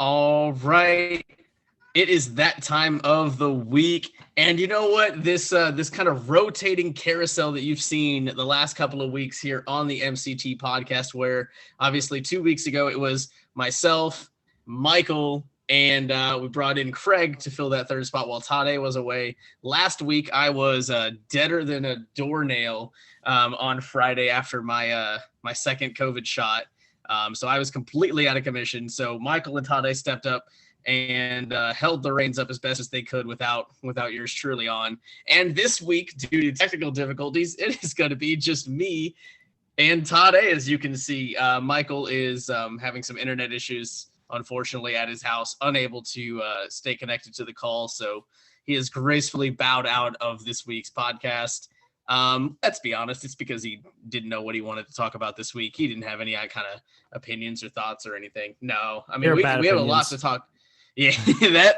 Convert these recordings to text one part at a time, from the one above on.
All right. It is that time of the week. And you know what? This kind of rotating carousel that you've seen the last couple of weeks here on the MCT podcast, where obviously 2 weeks ago it was myself, Michael, and we brought in Craig to fill that third spot while Tade was away. Last week I was deader than a doornail on Friday after my second COVID shot. So I was completely out of commission. So Michael and Tade stepped up and held the reins up as best as they could without yours truly on. And this week, due to technical difficulties, it is going to be just me and Tade. As you can see, Michael is having some internet issues, unfortunately, at his house, unable to stay connected to the call. So he has gracefully bowed out of this week's podcast. Let's be honest, it's because he didn't know what he wanted to talk about this week. He didn't have any kind of opinions or thoughts or anything. No, I mean, we have a lot to talk. Yeah,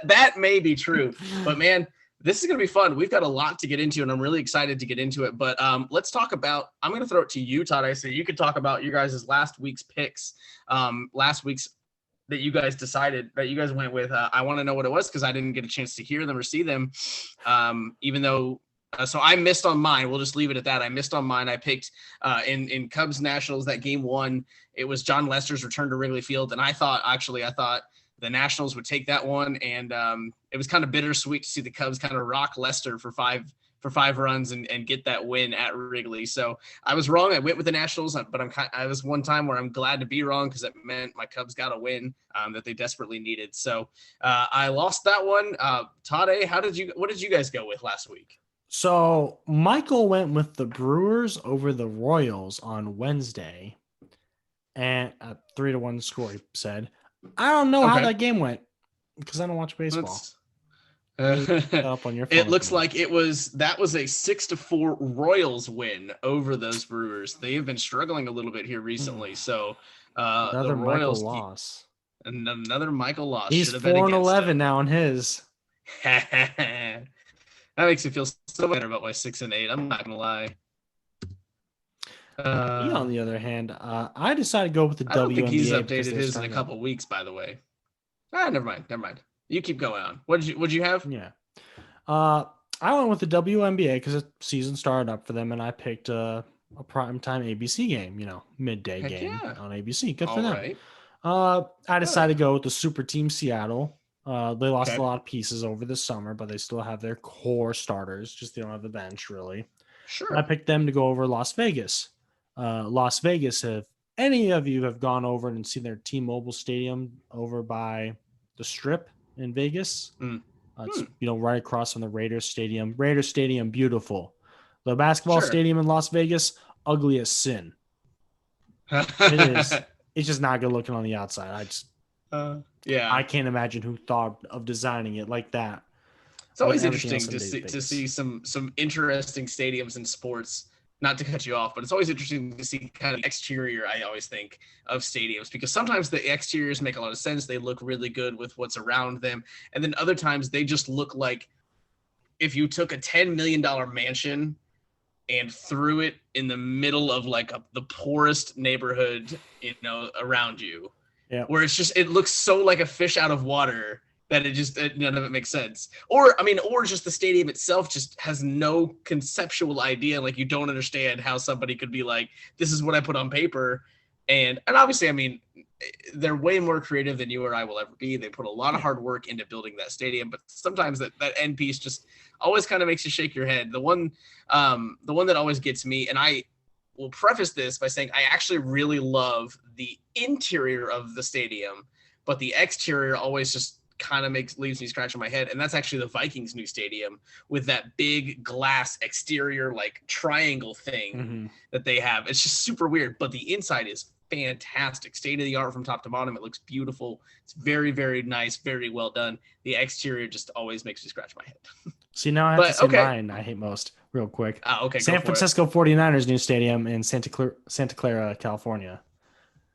that may be true, but man, this is going to be fun. We've got a lot to get into and I'm really excited to get into it, but let's talk about, I'm going to throw it to you, Tade, so you could talk about your guys' last week's picks, last week's that you guys decided that you guys went with. I want to know what it was because I didn't get a chance to hear them or see them, even though so I missed on mine. We'll just leave it at that. I missed on mine. I picked in Cubs Nationals that game one. It was John Lester's return to Wrigley Field, and I thought the Nationals would take that one, and it was kind of bittersweet to see the Cubs kind of rock Lester for five runs and get that win at Wrigley. So I was wrong. I went with the Nationals, but I was one time where I'm glad to be wrong because it meant my Cubs got a win that they desperately needed. So I lost that one. Tade, what did you guys go with last week? So Michael went with the Brewers over the Royals on Wednesday, and a 3-1 score. He said, "I don't know how that game went because I don't watch baseball." Up on your phone. It looks like that was a 6-4 Royals win over those Brewers. They have been struggling a little bit here recently. So another Michael loss. Another Michael loss. He's 4-11 now on his. That makes me feel so better about my 6-8. I'm not gonna lie. On the other hand, I decided to go with the WNBA. I don't think he's updated his in a couple weeks, by the way. Never mind. You keep going on. What'd you have? Yeah. I went with the WNBA because the season started up for them, and I picked a primetime ABC game, midday game on ABC. Good for them. Right. I decided to go with the Super Team Seattle. They lost a lot of pieces over the summer, but they still have their core starters. Just they don't have the bench, really. Sure. I picked them to go over Las Vegas. Las Vegas, if any of you have gone over and seen their T-Mobile Stadium over by the Strip in Vegas, it's right across from the Raiders Stadium. Raiders Stadium, beautiful. The basketball stadium in Las Vegas, ugly as sin. It is. It's just not good looking on the outside. I can't imagine who thought of designing it like that. It's always interesting to see some interesting stadiums in sports. Not to cut you off, but it's always interesting to see kind of the exterior, I always think, of stadiums, because sometimes the exteriors make a lot of sense. They look really good with what's around them. And then other times they just look like if you took a $10 million mansion and threw it in the middle of the poorest neighborhood, around you. Yeah. Where it looks so like a fish out of water that none of it makes sense. Or just the stadium itself just has no conceptual idea. Like, you don't understand how somebody could be like, this is what I put on paper. And obviously, they're way more creative than you or I will ever be. They put a lot of hard work into building that stadium, but sometimes that end piece just always kind of makes you shake your head. The one that always gets me, and I will preface this by saying I actually really love the interior of the stadium, but the exterior always just kind of leaves me scratching my head. And that's actually the Vikings' new stadium with that big glass exterior, triangle thing that they have. It's just super weird, but the inside is fantastic. State of the art from top to bottom. It looks beautiful. It's very, very nice. Very well done. The exterior just always makes me scratch my head. See, now I have to say mine I hate most real quick. San Francisco 49ers new stadium in Santa Clara, California.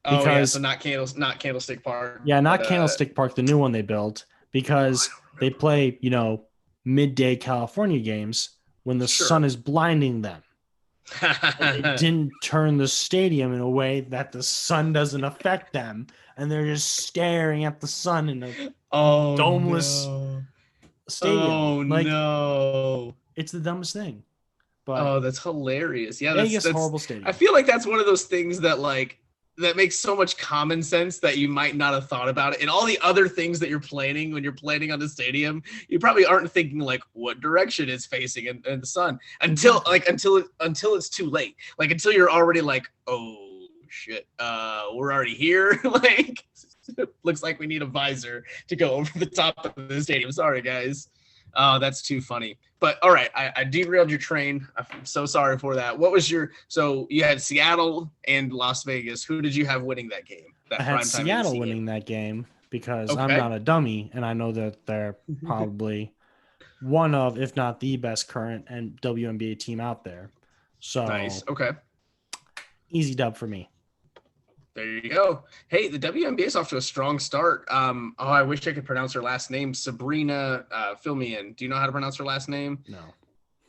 So not Candlestick Park. Yeah, not Candlestick Park, the new one they built, because they play, midday California games when the sun is blinding them. And they didn't turn the stadium in a way that the sun doesn't affect them, and they're just staring at the sun in a domeless stadium. Oh no! It's the dumbest thing. But that's hilarious. Yeah, Vegas, that's horrible stadium. I feel like that's one of those things that that makes so much common sense that you might not have thought about it. And all the other things that you're planning when you're planning on the stadium, you probably aren't thinking what direction it's facing in the sun until it's too late. Until you're already oh shit, we're already here. Looks like we need a visor to go over the top of the stadium. Sorry, guys. Oh, that's too funny. But all right, I derailed your train. I'm so sorry for that. What was so you had Seattle and Las Vegas. Who did you have winning that game? I had Seattle winning that game because I'm not a dummy, and I know that they're probably one of, if not the best current and WNBA team out there. So nice. Okay. Easy dub for me. There you go. Hey, the WNBA is off to a strong start. I wish I could pronounce her last name. Sabrina, fill me in. Do you know how to pronounce her last name? No.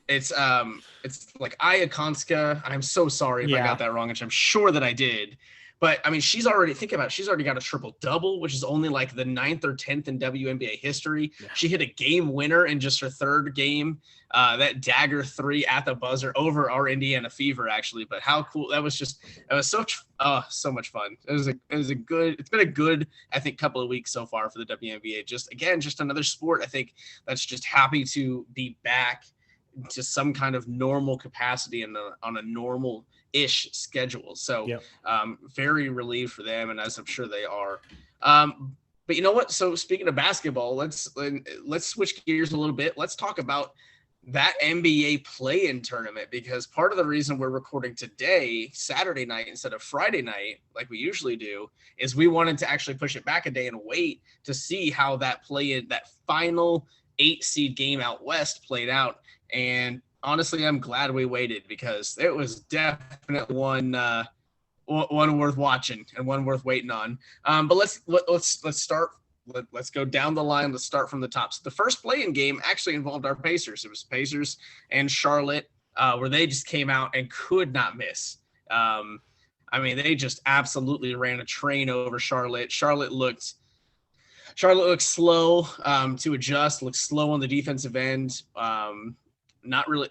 It's like Iakonska. I'm so sorry if I got that wrong, which I'm sure that I did. But I mean, she's already got a triple double, which is only like the 9th or 10th in WNBA history. Yeah. She hit a game winner in just her third game. That dagger 3 at the buzzer over our Indiana Fever, actually. But how cool that was! So much fun. It's been a good, I think, couple of weeks so far for the WNBA. Just another sport, I think, that's just happy to be back to some kind of normal capacity and on a normal-ish schedule. So very relieved for them, and as I'm sure they are. But you know what? So speaking of basketball, let's switch gears a little bit. Let's talk about that NBA play-in tournament, because part of the reason we're recording today, Saturday night, instead of Friday night, like we usually do, is we wanted to actually push it back a day and wait to see how that final 8 seed game out West played out. And honestly, I'm glad we waited, because it was definitely one worth watching and one worth waiting on. But let's start. Let's go down the line. Let's start from the top. So the first play-in game actually involved our Pacers. It was Pacers and Charlotte, where they just came out and could not miss. They just absolutely ran a train over Charlotte. Charlotte looked slow to adjust, looked slow on the defensive end. Not really,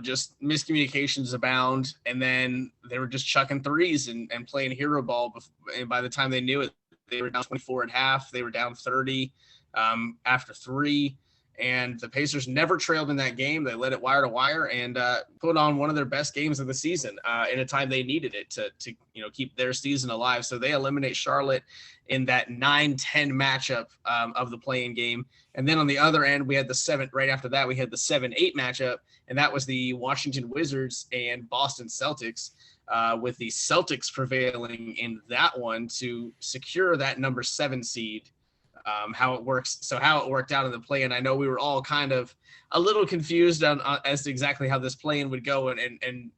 just miscommunications abound. And then they were just chucking threes and playing hero ball. And by the time they knew it, they were down 24 at half. They were down 30 after 3. And the Pacers never trailed in that game. They let it wire to wire and put on one of their best games of the season in a time they needed it to keep their season alive. So they eliminate Charlotte in that 9-10 matchup of the play-in game. And then on the other end, we had right after that, we had the 7-8 matchup, and that was the Washington Wizards and Boston Celtics, with the Celtics prevailing in that one to secure that number 7 seed. How it worked out in the play-in. I know we were all kind of a little confused as to exactly how this play-in would go and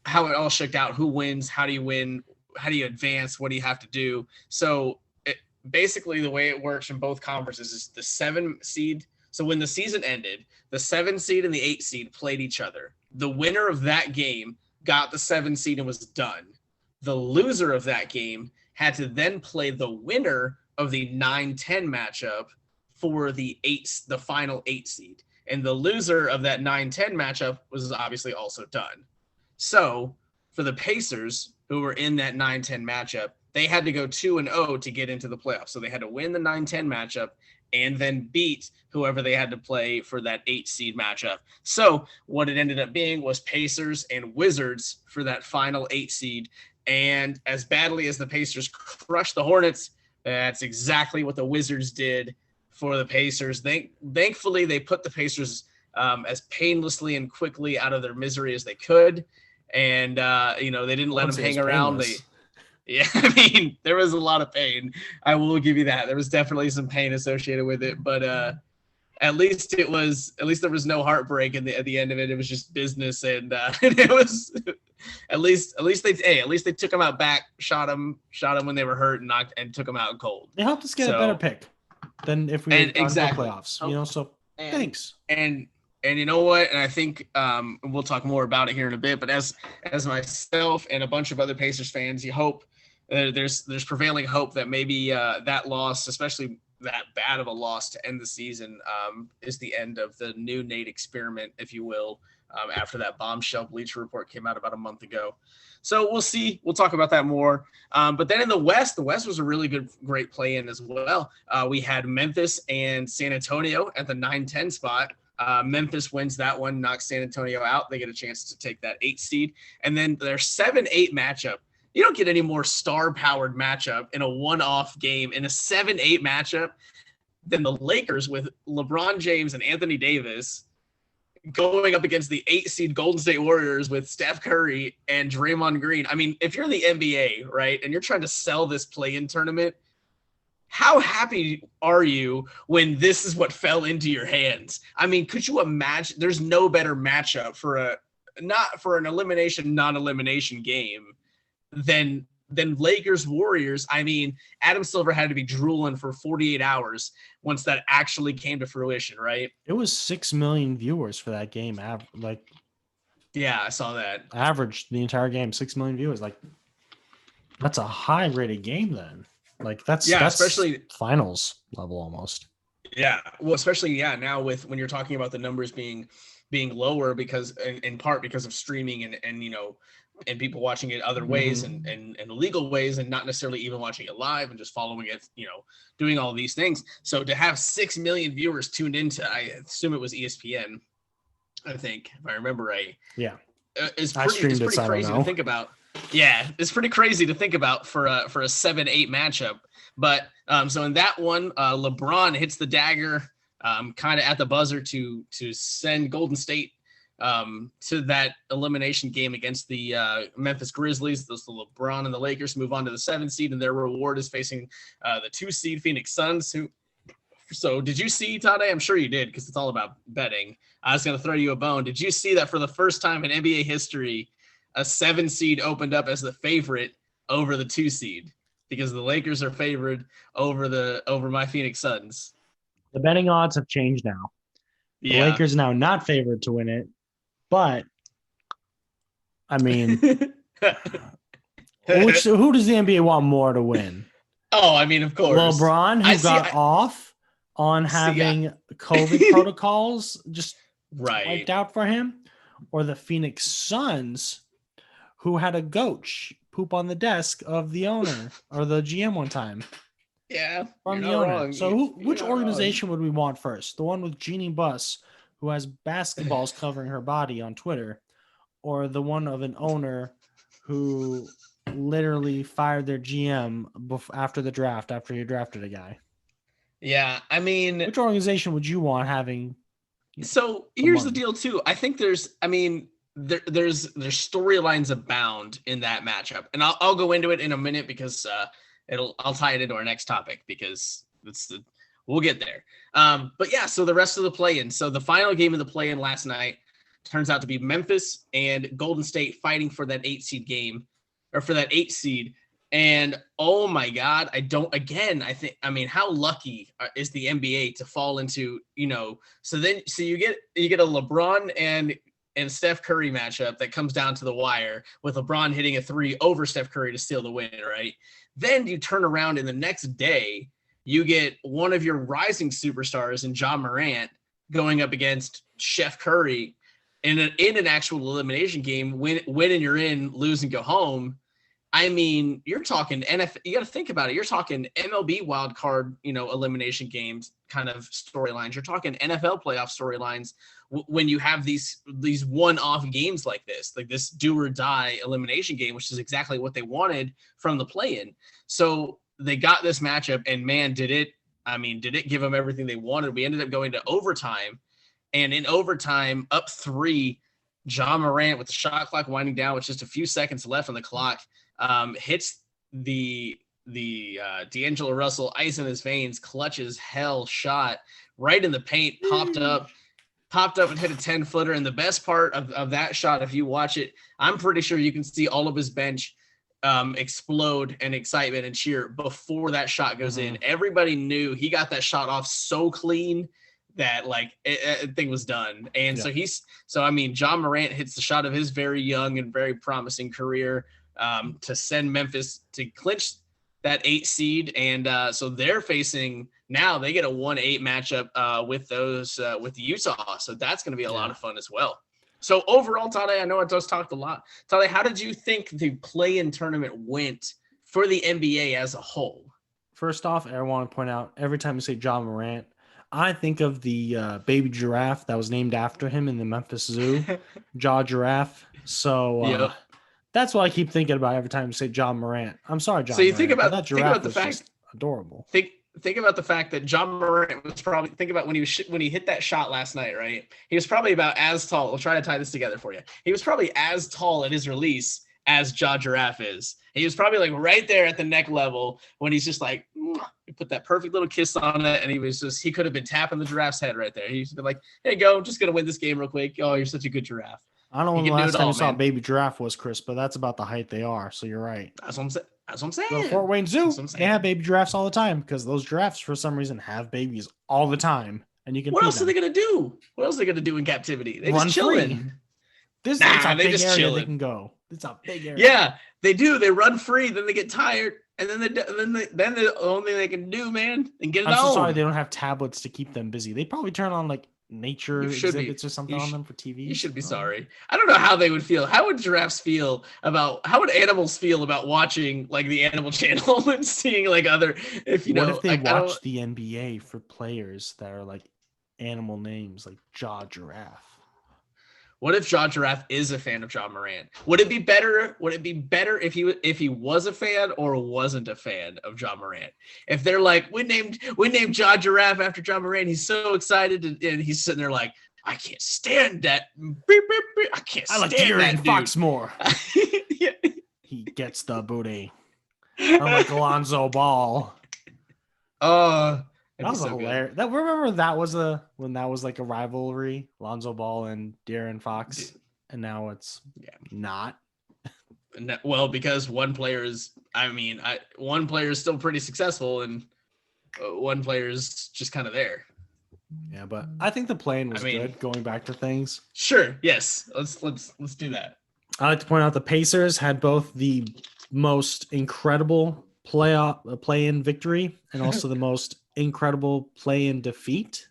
how it all shook out. Who wins? How do you win? How do you advance? What do you have to do? So basically the way it works in both conferences is the 7 seed. So when the season ended, the 7 seed and the 8 seed played each other. The winner of that game got the 7 seed and was done. The loser of that game had to then play the winner of the 9-10 matchup for the final 8 seed. And the loser of that 9-10 matchup was obviously also done. So for the Pacers, who were in that 9-10 matchup, they had to go 2-0 to get into the playoffs. So they had to win the 9-10 matchup and then beat whoever they had to play for that 8 seed matchup. So what it ended up being was Pacers and Wizards for that final 8 seed. And as badly as the Pacers crushed the Hornets, that's exactly what the Wizards did for the Pacers. Thankfully, they put the Pacers as painlessly and quickly out of their misery as they could. And, they didn't let them hang around. There was a lot of pain. I will give you that. There was definitely some pain associated with it. But at least there was no heartbreak at the end of it. It was just business. And it was at least they took them out back, shot them when they were hurt and took them out cold. They helped us get a better pick than if we had gone to the playoffs. So thanks. And And you know what? And I think we'll talk more about it here in a bit. But as myself and a bunch of other Pacers fans, you hope there's prevailing hope that maybe that loss, especially that bad of a loss to end the season, is the end of the new Nate experiment, if you will. After that bombshell Bleacher Report came out about a month ago. So we'll see. We'll talk about that more. But then in the West was a really great play-in as well. We had Memphis and San Antonio at the 9-10 spot. Memphis wins that one, knocks San Antonio out. They get a chance to take that 8 seed. And then their 7-8 matchup. You don't get any more star-powered matchup in a one-off game in a 7-8 matchup than the Lakers with LeBron James and Anthony Davis going up against the 8 seed Golden State Warriors with Steph Curry and Draymond Green. I mean, if you're the NBA, right, and you're trying to sell this play-in tournament, how happy are you when this is what fell into your hands? I mean, could you imagine? There's no better matchup for an elimination, non-elimination game than Lakers Warriors. I mean, Adam Silver had to be drooling for 48 hours once that actually came to fruition, right? It was 6 million viewers for that game. Yeah, I saw that. Averaged the entire game, 6 million viewers. Like, that's a high rated game then. Like that's especially finals level almost. Yeah. Well, especially now when you're talking about the numbers being lower because in part because of streaming and you know, and people watching it other ways and illegal ways and not necessarily even watching it live and just following it, you know, doing all these things. So to have 6 million viewers tuned into, I assume it was ESPN, I think, if I remember right. Yeah. It's pretty crazy to think about. Yeah, it's pretty crazy to think about for a 7-8 matchup. But so in that one, LeBron hits the dagger kind of at the buzzer to send Golden State to that elimination game against the Memphis Grizzlies. The LeBron and the Lakers move on to the 7 seed, and their reward is facing the 2 seed Phoenix Suns. So did you see, Tade? I'm sure you did because it's all about betting. I was going to throw you a bone. Did you see that for the first time in NBA history, a 7 seed opened up as the favorite over the 2 seed because the Lakers are favored over my Phoenix Suns? The betting odds have changed now. The Lakers now not favored to win it, but I mean, who does the NBA want more to win? Oh, I mean, of course, LeBron, who got off on having COVID protocols just wiped out for him, or the Phoenix Suns, who had a goat poop on the desk of the owner or the GM one time. Yeah, from the owner. Wrong. So which organization would we want first? The one with Jeannie Buss, who has basketballs covering her body on Twitter, or the one of an owner who literally fired their GM after the draft, after you drafted a guy? Yeah, I mean, which organization would you want having? So here's the deal too. I think there's storylines abound in that matchup, and I'll go into it in a minute because I'll tie it into our next topic because we'll get there. But yeah, so the rest of the play-in. So the final game of the play-in last night turns out to be Memphis and Golden State fighting for that 8 seed game, or for that 8 seed. And oh my God, how lucky is the NBA to fall into, you know, so you get a LeBron and Steph Curry matchup that comes down to the wire with LeBron hitting a 3 over Steph Curry to steal the win, right? Then you turn around and the next day you get one of your rising superstars in Ja Morant going up against Steph Curry in an actual elimination game, win and you're in, lose and go home. I mean, you're talking NFL. You got to think about it. You're talking MLB wild card, you know, elimination games kind of storylines. You're talking NFL playoff storylines when you have these one-off games like this do or die elimination game, which is exactly what they wanted from the play-in. So they got this matchup, and man, did it give them everything they wanted. We ended up going to overtime, and in overtime, up 3, Ja Morant with the shot clock winding down with just a few seconds left on the clock, hits the D'Angelo Russell ice in his veins, clutches hell shot right in the paint, popped up and hit a 10-footer. And the best part of that shot, if you watch it, I'm pretty sure you can see all of his bench explode in excitement and cheer before that shot goes in. Everybody knew he got that shot off so clean that like thing was done. And so I mean, John Morant hits the shot of his very young and very promising career to send Memphis to clinch that 8 seed. And so they're facing now, they get a 1-8 matchup with Utah. So that's going to be a lot of fun as well. So overall, Tade, I know I just talked a lot. Tade, how did you think the play-in tournament went for the NBA as a whole? First off, I want to point out, every time you say John Morant, I think of the baby giraffe that was named after him in the Memphis Zoo, Jaw Giraffe. So that's what I keep thinking about every time you say John Morant. I'm sorry, John. So you think about that giraffe was just adorable. Think about the fact that John Morant was probably, think about when he hit that shot last night, right? He was probably about as tall. We'll try to tie this together for you. He was probably as tall at his release as Jaw Giraffe is. He was probably like right there at the neck level when he's just like, he put that perfect little kiss on it. And he could have been tapping the giraffe's head right there. He's been like, hey, I'm just going to win this game real quick. Oh, you're such a good giraffe. I don't know when the last time you saw a baby giraffe was, Chris, but that's about the height they are. So you're right. That's what I'm saying. The Fort Wayne Zoo, they have baby giraffes all the time because those giraffes, for some reason, have babies all the time. And you can. What else are they going to do? What else are they going to do in captivity? They run just chilling. It's a big area chilling. They can go. It's a big area. Yeah, they do. They run free, then they get tired, and then the only thing they can do, man, and get it on. I'm so sorry they don't have tablets to keep them busy. They probably turn on like nature exhibits or something on them for TV. You should be sorry. I don't know how they would feel. How would giraffes feel about? How would animals feel about watching like the Animal Channel and seeing like other? What if they watch the NBA for players that are like animal names like Jaw Giraffe? What if Jaw Giraffe is a fan of John Morant? Would it be better? Would it be better if he was a fan or wasn't a fan of John Morant? If they're like, we named Jaw Giraffe after John Morant, he's so excited, and he's sitting there like, I can't stand that. Beep, beep, beep. I can't stand that. I like De'Aaron Fox more. He gets the booty. Unlike Alonzo Ball. That was hilarious. Remember that was when that was like a rivalry, Lonzo Ball and De'Aaron Fox, and now it's not. Well, because one player is still pretty successful, and one player is just kind of there. Yeah, but I think the play-in was good. Going back to things. Sure. Yes. Let's do that. I like to point out the Pacers had both the most incredible play-in victory and also the most incredible play-in defeat.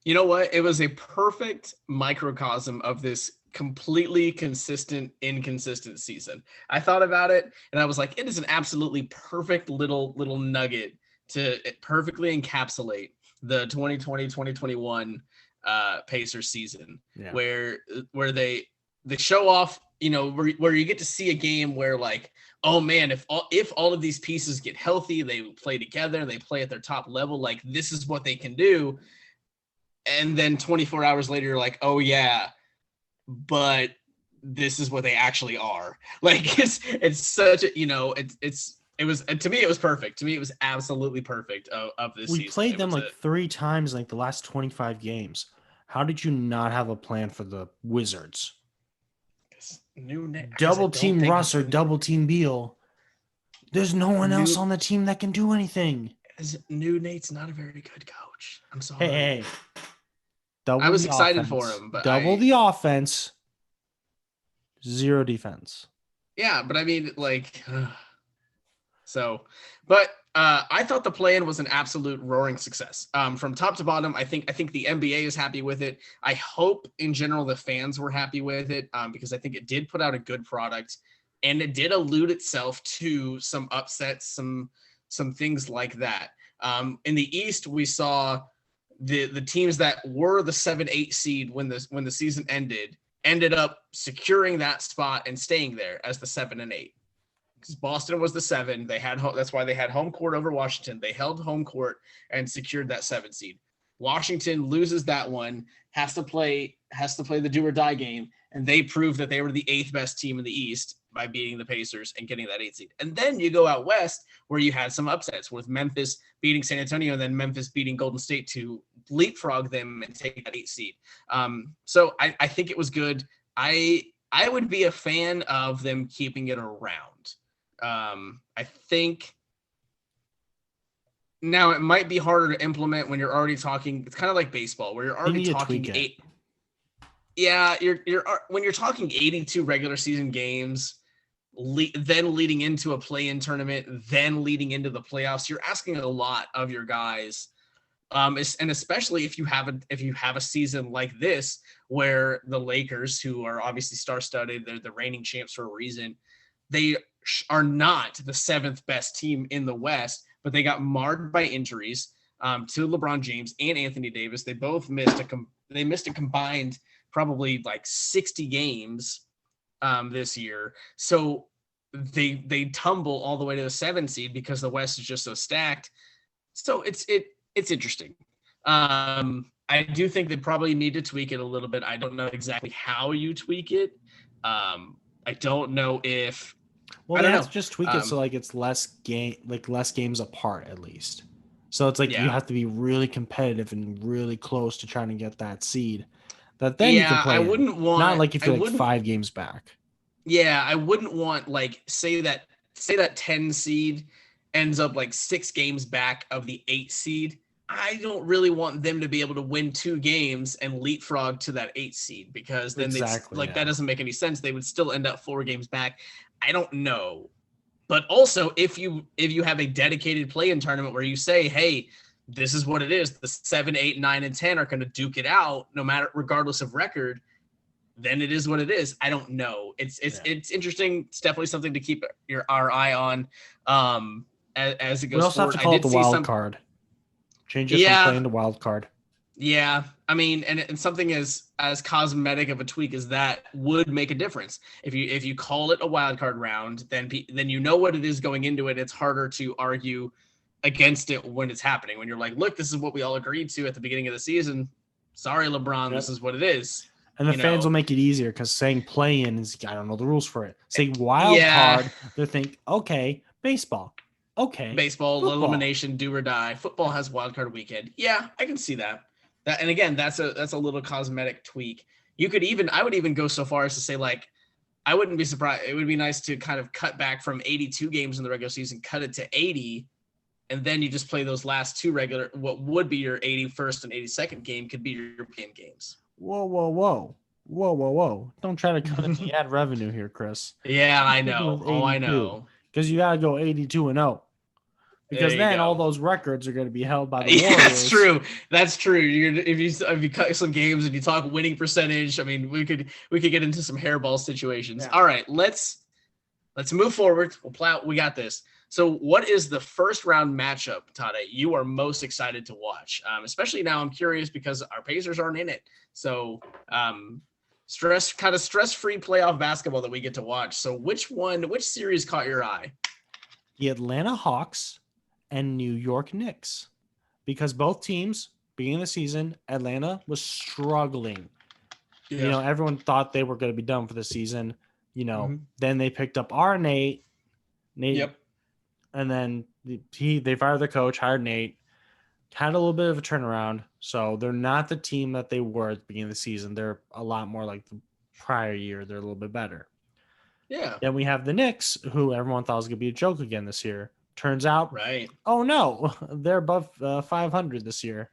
You know what? It was a perfect microcosm of this completely inconsistent season. I thought about it and I was like, it is an absolutely perfect little nugget to perfectly encapsulate the 2020-2021 Pacers season, where they show off, where you get to see a game where like, oh man, if all of these pieces get healthy, they play together, they play at their top level, like this is what they can do. And then 24 hours later, you're like, oh yeah, but this is what they actually are. Like it's such a, it was, to me, it was perfect. To me, it was absolutely perfect of this season. We played them like 3 times, like the last 25 games. How did you not have a plan for the Wizards? Double team Russ or double team Beal. There's no one else on the team that can do anything. New Nate's not a very good coach. I'm sorry. Hey. I was excited for him, but double the offense, 0 defense. Yeah, but I mean, like, but I thought the play-in was an absolute roaring success. From top to bottom, I think the NBA is happy with it. I hope in general the fans were happy with it because I think it did put out a good product, and it did allude itself to some upsets, some things like that. In the East, we saw the teams that were the 7-8 seed when the season ended up securing that spot and staying there as the 7 and 8. Because Boston was the 7, that's why they had home court over Washington. They held home court and secured that 7 seed. Washington loses that one, has to play the do or die game, and they proved that they were the 8th best team in the East by beating the Pacers and getting that 8 seed. And then you go out west where you had some upsets with Memphis beating San Antonio and then Memphis beating Golden State to leapfrog them and take that 8 seed. So I think it was good. I would be a fan of them keeping it around. I think Now it might be harder to implement when you're already talking. It's kind of like baseball, where you're already talking eight. Yeah, when you're talking 82 regular season games, then leading into a play-in tournament, then leading into the playoffs, you're asking a lot of your guys. And especially if you have a season like this, where the Lakers, who are obviously star-studded, they're the reigning champs for a reason, they are not the 7th best team in the West, but they got marred by injuries to LeBron James and Anthony Davis. They both missed a combined probably like 60 games this year. So they tumble all the way to the 7 seed because the West is just so stacked. So it's interesting. I do think they probably need to tweak it a little bit. I don't know exactly how you tweak it. I don't know if. Well, they have to just tweak it so like it's less games apart at least. So it's like you have to be really competitive and really close to trying to get that seed. That then you can play. I wouldn't want, not like if you're like 5 games back. Yeah, I wouldn't want like say that 10 seed ends up like 6 games back of the 8 seed. I don't really want them to be able to win 2 games and leapfrog to that 8 seed, because then that doesn't make any sense. They would still end up 4 games back. I don't know. But also, if you have a dedicated play-in tournament where you say, hey, this is what it is, the 7, 8, 9, and 10 are going to duke it out regardless of record, then it is what it is. I don't know. It's interesting. It's definitely something to keep our eye on as it goes forward. We also have to call it the wild card. Change it from playing to wild card. Yeah, I mean, and something as cosmetic of a tweak as that would make a difference. If you call it a wild card round, then you know what it is going into it. It's harder to argue against it when it's happening. When you're like, look, this is what we all agreed to at the beginning of the season. Sorry, LeBron, This is what it is. And the fans will make it easier because saying play-in is, I don't know the rules for it. Saying wild card, they think, okay, baseball. Okay. Baseball, football. Elimination, do or die. Football has wild card weekend. Yeah, I can see that. And again, that's a little cosmetic tweak. I would even go so far as to say, like, I wouldn't be surprised. It would be nice to kind of cut back from 82 games in the regular season, cut it to 80, and then you just play those last 2 what would be your 81st and 82nd game could be your European games. Whoa. Don't try to cut it to add revenue here, Chris. Yeah, I know. Oh, I know. Because you got to go 82-0. Because then all those records are going to be held by the Warriors. That's true. If you cut some games and you talk winning percentage, I mean, we could get into some hairball situations. Yeah. All right, let's move forward. We got this. So what is the first round matchup, Tade, you are most excited to watch? Especially now, I'm curious because our Pacers aren't in it. So stress-free playoff basketball that we get to watch. So which series caught your eye? The Atlanta Hawks and New York Knicks. Because both teams, beginning of the season, Atlanta was struggling. Yeah. Everyone thought they were going to be done for the season. Then they picked up our Nate. Yep. And then they fired the coach, hired Nate, had a little bit of a turnaround. So they're not the team that they were at the beginning of the season. They're a lot more like the prior year. They're a little bit better. Yeah. Then we have the Knicks, who everyone thought was going to be a joke again this year. Turns out, oh no, they're above 500 this year.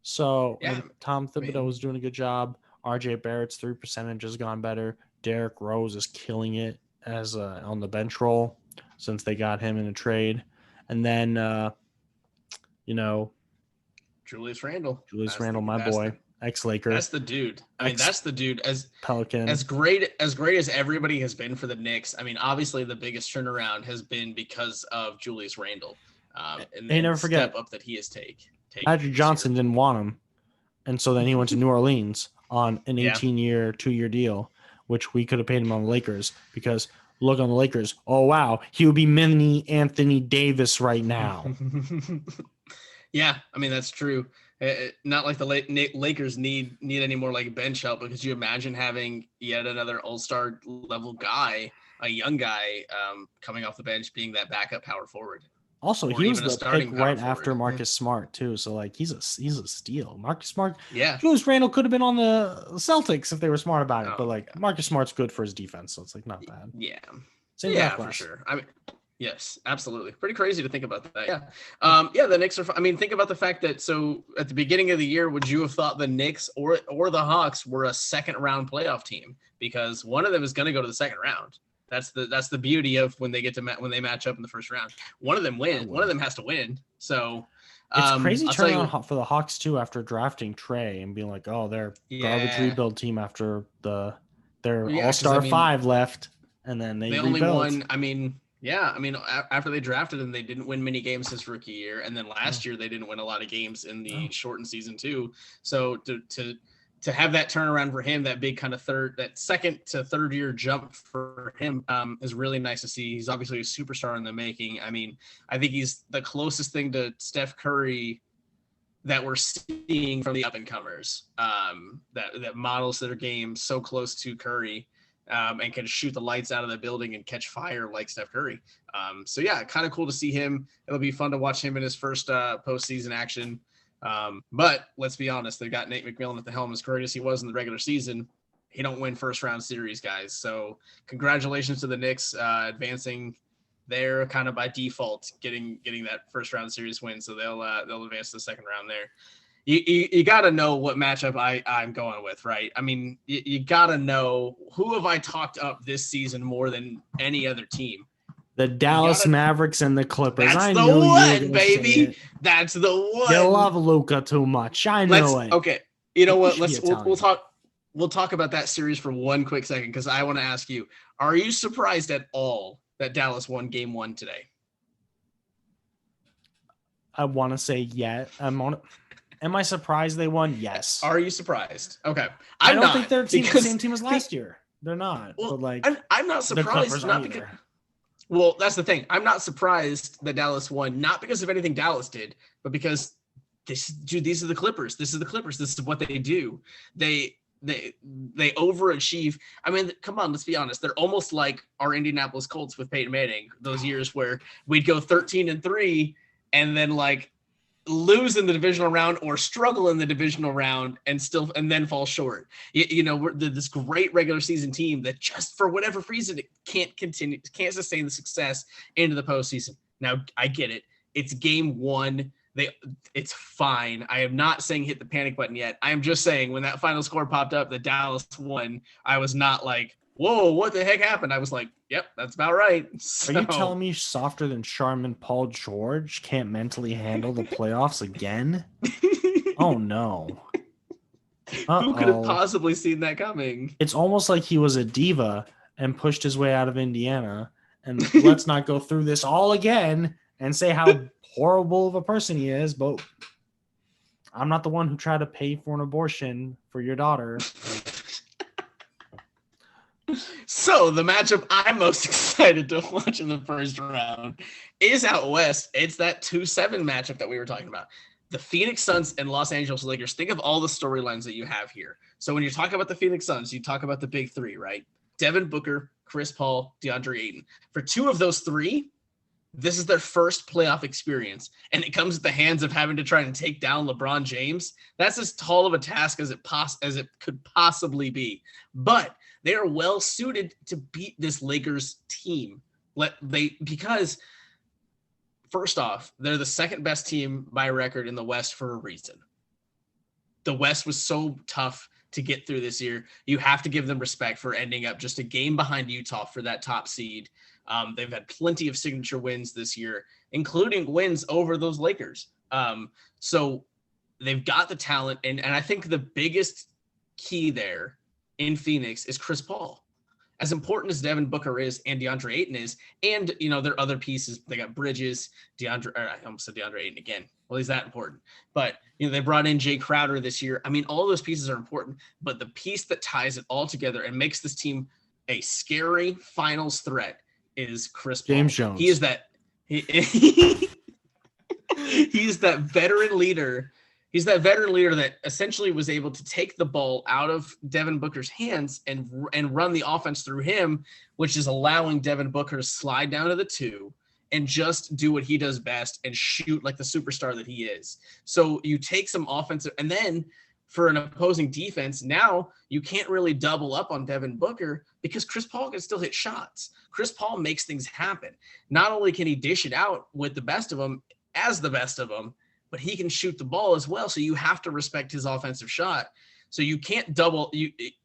So Tom Thibodeau was doing a good job. RJ Barrett's 3 percentage has gone better. Derrick Rose is killing it as on the bench role since they got him in a trade. And then, Julius Randle, my boy, ex-Laker. That's the dude. That's the dude. As Pelican, as great as everybody has been for the Knicks. I mean, obviously the biggest turnaround has been because of Julius Randle. And never forget step up that he has taken. Magic Johnson didn't want him, and so then he went to New Orleans on an 18-year, 2-year deal, which we could have paid him on the Lakers because. Look on the Lakers. Oh, wow. He would be mini Anthony Davis right now. Yeah, I mean, that's true. Not like the Lakers need any more like bench help, because you imagine having yet another all-star level guy, a young guy coming off the bench being that backup power forward. Also, he was the pick right after Marcus Smart too. So like he's a steal. Marcus Smart. Yeah. Julius Randle could have been on the Celtics if they were smart about it. But like Marcus Smart's good for his defense, so it's like not bad. Yeah. Same for sure. I mean, Yes, absolutely. Pretty crazy to think about that. Yeah. The Knicks are, I mean, think about the fact that, so at the beginning of the year, would you have thought the Knicks or the Hawks were a second round playoff team? Because one of them is going to go to the second round. That's the beauty of when they get to when they match up in the first round. One of them wins. One of them has to win. So it's crazy turning on for the Hawks too after drafting Trey and being like, oh, they're garbage rebuild team after their all-star 5 left, and then they only rebuilt. won. I mean, after they drafted him, they didn't win many games his rookie year, and then last year they didn't win a lot of games in the shortened season too. So to have that turnaround for him, that big kind of second to third year jump for him is really nice to see. He's obviously a superstar in the making. I mean, I think he's the closest thing to Steph Curry that we're seeing from the up and comers, that models their game so close to Curry. And can shoot the lights out of the building and catch fire like Steph Curry. So yeah, kind of cool to see him. It'll be fun to watch him in his first postseason action. But let's be honest, they got Nate McMillan at the helm. As great as he was in the regular season, he don't win first round series, guys. So congratulations to the Knicks advancing there kind of by default, getting that first round series win. So they'll advance to the second round there. You got to know what matchup I'm going with, right? I mean, you got to know who have I talked up this season more than any other team. The Dallas Mavericks and the Clippers. That's the one, baby. That's the one. You love Luka too much. I know it. Okay. You know what? We'll talk about that series for one quick second because I want to ask you: are you surprised at all that Dallas won Game 1 today? I want to say Am I surprised they won? Yes. Are you surprised? Okay. I don't think they're the same team as last year. They're not. Well, but like, I'm not surprised. Not because. Well, that's the thing. I'm not surprised that Dallas won, not because of anything Dallas did, but because these are the Clippers. This is the Clippers. This is what they do. They overachieve. I mean, come on, let's be honest. They're almost like our Indianapolis Colts with Peyton Manning. Those years where we'd go 13-3 and then like lose in the divisional round or struggle in the divisional round and then fall short. We're this great regular season team that just for whatever reason it can't sustain the success into the postseason. Now I get it. It's Game 1. It's fine. I am not saying hit the panic button yet. I am just saying when that final score popped up that Dallas won, I was not like, whoa, what the heck happened? I was like, yep, that's about right. So, are you telling me softer than Charmin Paul George can't mentally handle the playoffs again? Oh, no. Who could have possibly seen that coming? It's almost like he was a diva and pushed his way out of Indiana. And let's not go through this all again and say how horrible of a person he is, but I'm not the one who tried to pay for an abortion for your daughter. So the matchup I'm most excited to watch in the first round is out west. It's that 2-7 matchup that we were talking about. The Phoenix Suns and Los Angeles Lakers. Think of all the storylines that you have here. So when you're talking about the Phoenix Suns, you talk about the big three, right? Devin Booker, Chris Paul, DeAndre Ayton. For two of those three, this is their first playoff experience, and it comes at the hands of having to try and take down LeBron James. That's as tall of a task as it could possibly be. But they are well suited to beat this Lakers team. Because first off, they're the second best team by record in the West for a reason. The West was so tough to get through this year. You have to give them respect for ending up just a game behind Utah for that top seed. They've had plenty of signature wins this year, including wins over those Lakers. So they've got the talent. And I think the biggest key there in Phoenix is Chris Paul. As important as Devin Booker is and DeAndre Ayton is, and, there are other pieces. They got Bridges, I almost said DeAndre Ayton again. Well, he's that important. But, they brought in Jay Crowder this year. I mean, all those pieces are important. But the piece that ties it all together and makes this team a scary finals threat is Chris Paul. James Jones. He is that he's that veteran leader. He's that veteran leader that essentially was able to take the ball out of Devin Booker's hands and run the offense through him, which is allowing Devin Booker to slide down to the 2 and just do what he does best and shoot like the superstar that he is. So you take some offensive, and then for an opposing defense, now you can't really double up on Devin Booker because Chris Paul can still hit shots. Chris Paul makes things happen. Not only can he dish it out with the best of them, but he can shoot the ball as well. So you have to respect his offensive shot. So you can't double.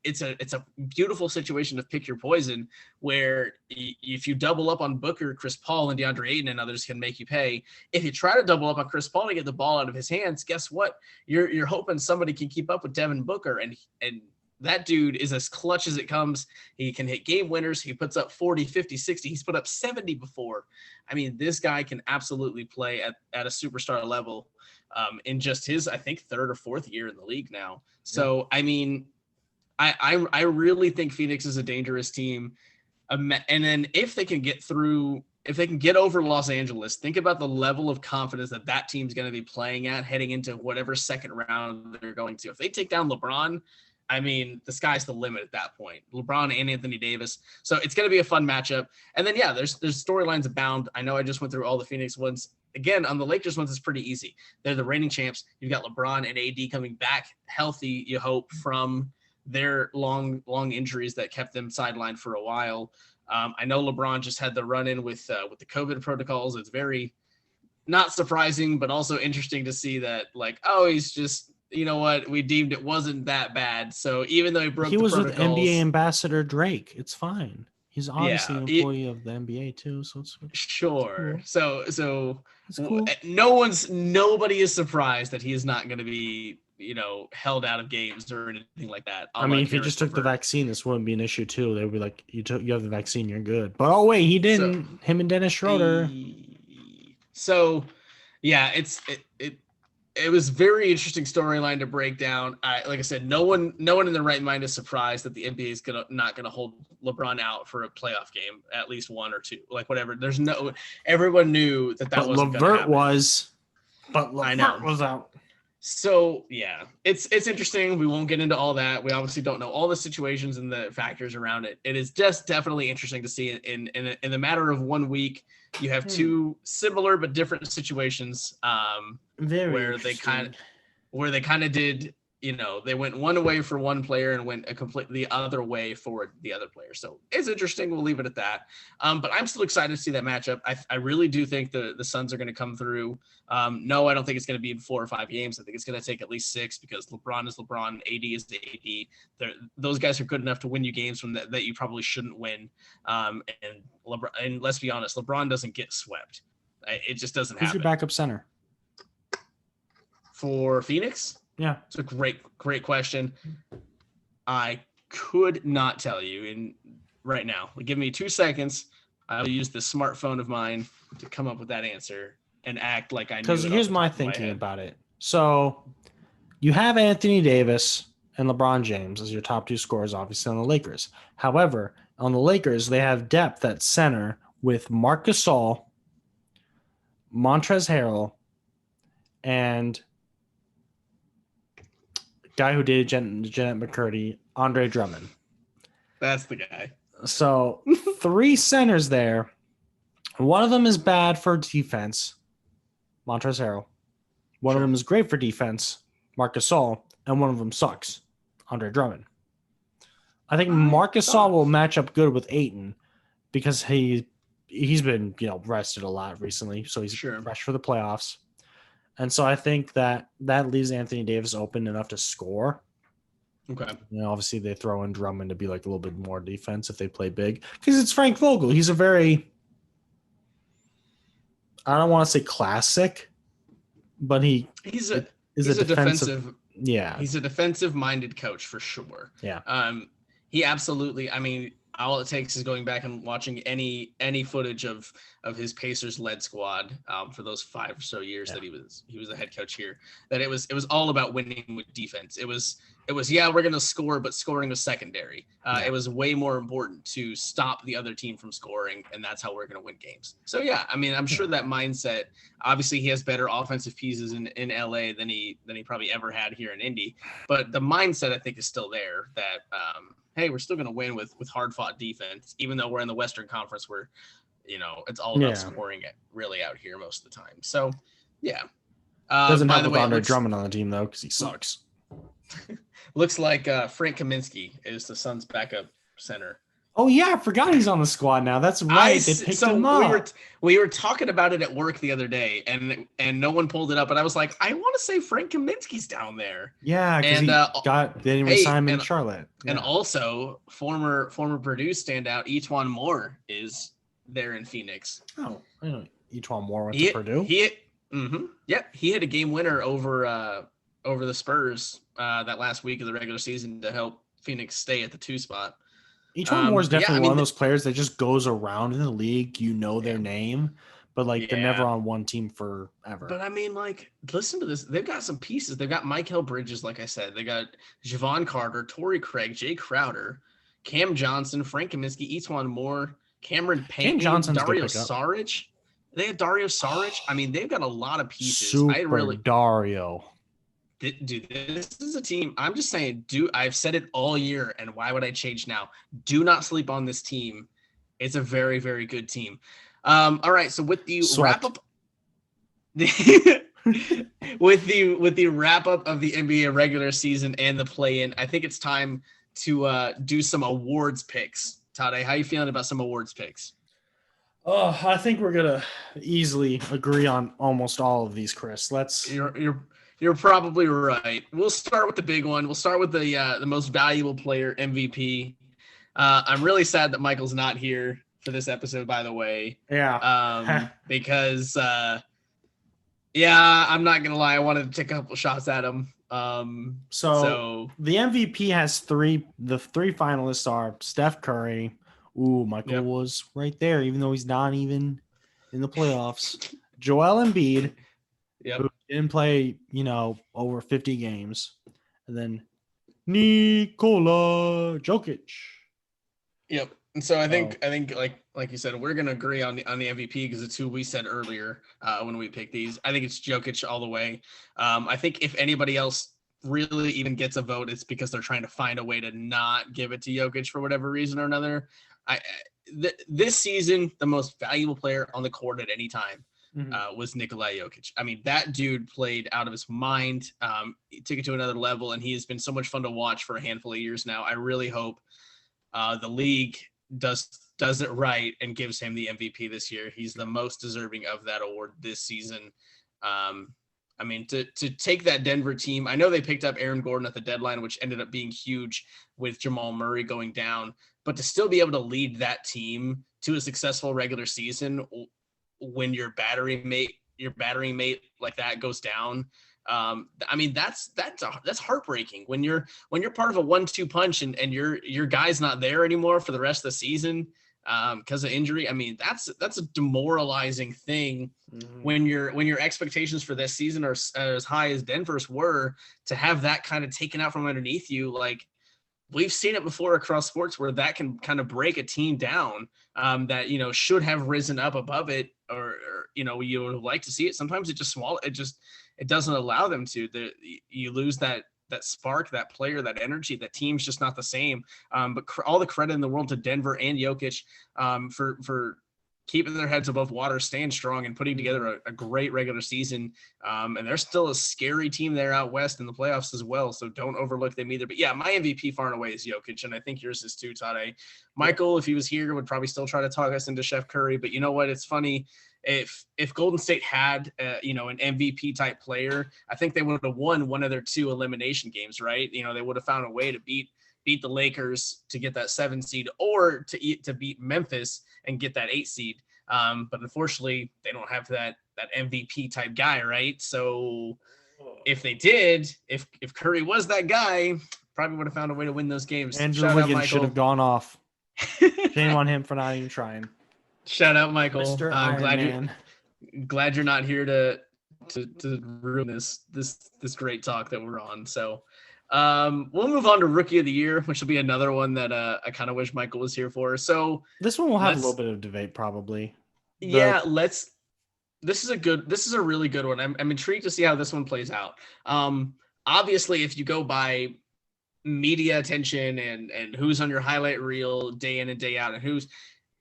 It's a beautiful situation of pick your poison, where if you double up on Booker, Chris Paul, and DeAndre Ayton and others can make you pay. If you try to double up on Chris Paul to get the ball out of his hands, guess what? You're hoping somebody can keep up with Devin Booker, and that dude is as clutch as it comes. He can hit game winners. He puts up 40, 50, 60. He's put up 70 before. I mean, this guy can absolutely play at a superstar level in just his, I think, third or fourth year in the league now. So, I mean, I really think Phoenix is a dangerous team. And then if they can get over Los Angeles, think about the level of confidence that team's going to be playing at heading into whatever second round they're going to. If they take down LeBron, I mean, the sky's the limit at that point. LeBron and Anthony Davis. So it's going to be a fun matchup. And then, yeah, there's storylines abound. I know I just went through all the Phoenix ones. Again, on the Lakers ones, it's pretty easy. They're the reigning champs. You've got LeBron and AD coming back healthy, you hope, from their long injuries that kept them sidelined for a while. I know LeBron just had the run-in with the COVID protocols. It's very not surprising, but also interesting to see that, like, oh, he's just, you know what, we deemed it wasn't that bad. So even though he was with NBA ambassador Drake, it's fine. He's obviously an employee of the NBA too, so it's sure. It's cool. So it's cool. Nobody is surprised that he is not going to be, held out of games or anything like that. I mean, if he just took the vaccine, this wouldn't be an issue too. They would be like, you have the vaccine, you're good. But oh wait, he didn't. So, him and Dennis Schroeder. So yeah, it was very interesting storyline to break down. Like I said, no one in their right mind is surprised that the NBA is not gonna hold LeBron out for a playoff game, at least one or two, like whatever. Everyone knew that wasn't gonna happen. But LeVert was out. So yeah, it's interesting. We won't get into all that. We obviously don't know all the situations and the factors around it. It is just definitely interesting to see in the matter of 1 week. You have two similar but different situations where they kind of did, they went one way for one player and went the other way for the other player. So it's interesting. We'll leave it at that. But I'm still excited to see that matchup. I really do think the Suns are going to come through. No, I don't think it's going to be in 4 or 5 games. I think it's going to take at least 6 because LeBron is LeBron, AD is AD. Those guys are good enough to win you games from that you probably shouldn't win. And let's be honest, LeBron doesn't get swept. It just doesn't happen. Who's your backup center for Phoenix? Yeah, it's a great question. I could not tell you right now. Give me 2 seconds. I'll use the smartphone of mine to come up with that answer and act like I knew. Because here's my thinking about it. So you have Anthony Davis and LeBron James as your top 2 scorers, obviously, on the Lakers. However, on the Lakers, they have depth at center with Marc Gasol, Montrezl Harrell, and guy who dated Janet McCurdy, Andre Drummond. That's the guy. So 3 centers there. One of them is bad for defense, Montrezl Harrell. One of them is great for defense, Marc Gasol, and one of them sucks, Andre Drummond. I think Marc Gasol will match up good with Ayton because he's been rested a lot recently, so he's fresh for the playoffs. And so I think that leaves Anthony Davis open enough to score. Okay. Obviously they throw in Drummond to be like a little bit more defense if they play big. Because it's Frank Vogel. He's a very, I don't want to say classic, but he's a defensive. Yeah. He's a defensive-minded coach for sure. Yeah. He absolutely, I mean, all it takes is going back and watching any footage of his Pacers-led squad for those 5 or so years that he was the head coach here. That it was all about winning with defense. It was we're gonna score, but scoring was secondary. It was way more important to stop the other team from scoring, and that's how we're gonna win games. So yeah, I mean, I'm sure that mindset. Obviously, he has better offensive pieces in LA than he probably ever had here in Indy, but the mindset I think is still there. That hey, we're still going to win with hard-fought defense, even though we're in the Western Conference where, it's all about scoring it really out here most of the time. So, yeah. Doesn't have Andre Drummond on the team, though, because he sucks. Looks like Frank Kaminsky is the Suns' backup center. Oh yeah, I forgot he's on the squad now. That's right. They picked him up. We were talking about it at work the other day, and no one pulled it up. And I was like, I want to say Frank Kaminsky's down there. Yeah, because they didn't sign him in Charlotte. Yeah. And also former Purdue standout E'Twaun Moore is there in Phoenix. Oh, I know E'Twaun Moore went to Purdue. He had a game winner over the Spurs that last week of the regular season to help Phoenix stay at the 2 spot. E'Twaun Moore is definitely one of those players that just goes around in the league. You know their name, but they're never on one team forever. But I mean, listen to this. They've got some pieces. They've got Mikal Bridges, like I said. They got Javon Carter, Torrey Craig, Jay Crowder, Cam Johnson, Frank Kaminsky, E'Twaun Moore, Cameron Payne, Dario Saric. They have Dario Saric. I mean, they've got a lot of pieces. Dario. Dude, this is a team. I'm just saying, I've said it all year, and why would I change now? Do not sleep on this team. It's a very, very good team. All right, so with the wrap up, with the wrap up of the NBA regular season and the play-in, I think it's time to do some awards picks. Tade, how you feeling about some awards picks? Oh, I think we're gonna easily agree on almost all of these, Chris. You're probably right. We'll start with the big one. We'll start with the most valuable player, MVP. I'm really sad that Michael's not here for this episode, by the way. Yeah. Because I'm not gonna lie, I wanted to take a couple shots at him. So the MVP has 3. The 3 finalists are Steph Curry. Ooh, Michael was right there, even though he's not even in the playoffs. Joel Embiid. Yep. Who didn't play, over 50 games. And then Nikola Jokic. Yep. And so I think like you said, we're gonna agree on the MVP because it's who we said earlier when we picked these. I think it's Jokic all the way. I think if anybody else really even gets a vote, it's because they're trying to find a way to not give it to Jokic for whatever reason or another. This season, the most valuable player on the court at any time was Nikola Jokic. I mean, that dude played out of his mind. He took it to another level, and he has been so much fun to watch for a handful of years now. I really hope the league does it right and gives him the MVP this year. He's the most deserving of that award this season. I mean, to take that Denver team, I know they picked up Aaron Gordon at the deadline, which ended up being huge with Jamal Murray going down, but to still be able to lead that team to a successful regular season when your battering mate like that goes down. I mean, that's heartbreaking when you're part of a 1-2 punch and your guy's not there anymore for the rest of the season because of injury. I mean, that's a demoralizing thing when your expectations for this season are as high as Denver's were, to have that kind of taken out from underneath you. Like, we've seen it before across sports where that can kind of break a team down that, should have risen up above it or you would like to see it. Sometimes it doesn't allow them to. You lose that spark, that player, that energy. That team's just not the same. But all the credit in the world to Denver and Jokic for keeping their heads above water, staying strong, and putting together a great regular season. And they're still a scary team there out west in the playoffs as well. So don't overlook them either. But yeah, my MVP far and away is Jokic, and I think yours is too, Tade. Michael, if he was here, would probably still try to talk us into Chef Curry. But you know what? It's funny. If Golden State had an MVP type player, I think they would have won one of their 2 elimination games, right? They would have found a way to beat the Lakers to get that 7 seed, or to beat Memphis and get that 8 seed. But unfortunately, they don't have that MVP type guy, right? So if they did, if Curry was that guy, probably would have found a way to win those games. Andrew Wiggins should have gone off. Shame on him for not even trying. Shout out, Michael. Mr. Glad you're not here to ruin this great talk that we're on. So we'll move on to Rookie of the Year, which will be another one that I kind of wish Michael was here for. So this one will have a little bit of debate, probably. This is a really good one. I'm intrigued to see how this one plays out. Obviously, if you go by media attention and who's on your highlight reel day in and day out,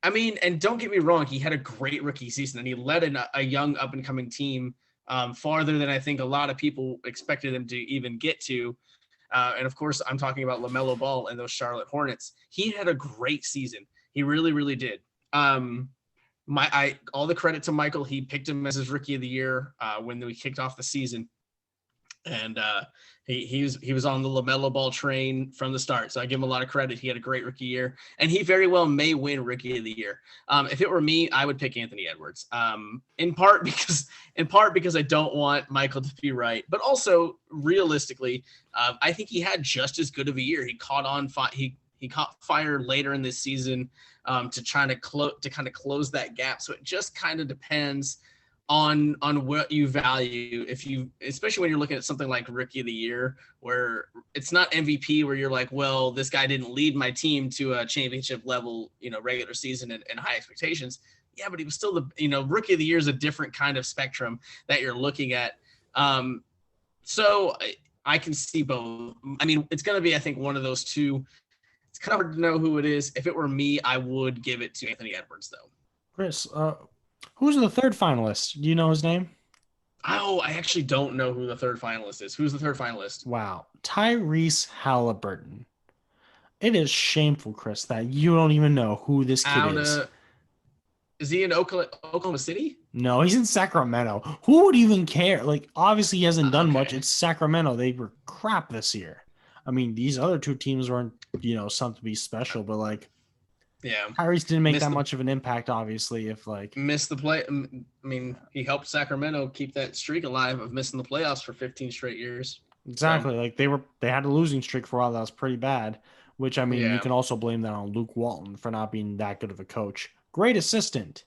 and don't get me wrong, he had a great rookie season and he led a young up and coming team farther than I think a lot of people expected him to even get to. And of course, I'm talking about LaMelo Ball and those Charlotte Hornets. He had a great season. He really, really did. All the credit to Michael. He picked him as his rookie of the year when we kicked off the season. And he was on the LaMelo Ball train from the start. So I give him a lot of credit. He had a great rookie year, and he very well may win rookie of the year. If it were me, I would pick Anthony Edwards. In part because I don't want Michael to be right, but also realistically, I think he had just as good of a year. He caught on he caught fire later in this season to kind of close that gap. So it just kind of depends on what you value. Especially when you're looking at something like rookie of the year, where it's not MVP, where you're like, well, this guy didn't lead my team to a championship level, regular season and high expectations. Yeah, but he was still rookie of the year is a different kind of spectrum that you're looking at. So I can see both. I mean, it's going to be, I think, one of those two. It's kind of hard to know who it is. If it were me, I would give it to Anthony Edwards, though. Chris, who's the third finalist? Do you know his name? Oh, I actually don't know who the third finalist is. Who's the third finalist? Wow. Tyrese Halliburton. It is shameful, Chris, that you don't even know who this kid is. Is he in Oklahoma City? No, he's in Sacramento. Who would even care? Like, obviously he hasn't done much. It's Sacramento. They were crap this year. I mean, these other two teams weren't, something to be special, but like, yeah, Tyrese didn't make that much of an impact, obviously, if like missed the play. I mean, he helped Sacramento keep that streak alive of missing the playoffs for 15 straight years. Exactly. So, like they had a losing streak for a while that was pretty bad, which I mean, you can also blame that on Luke Walton for not being that good of a coach. Great assistant,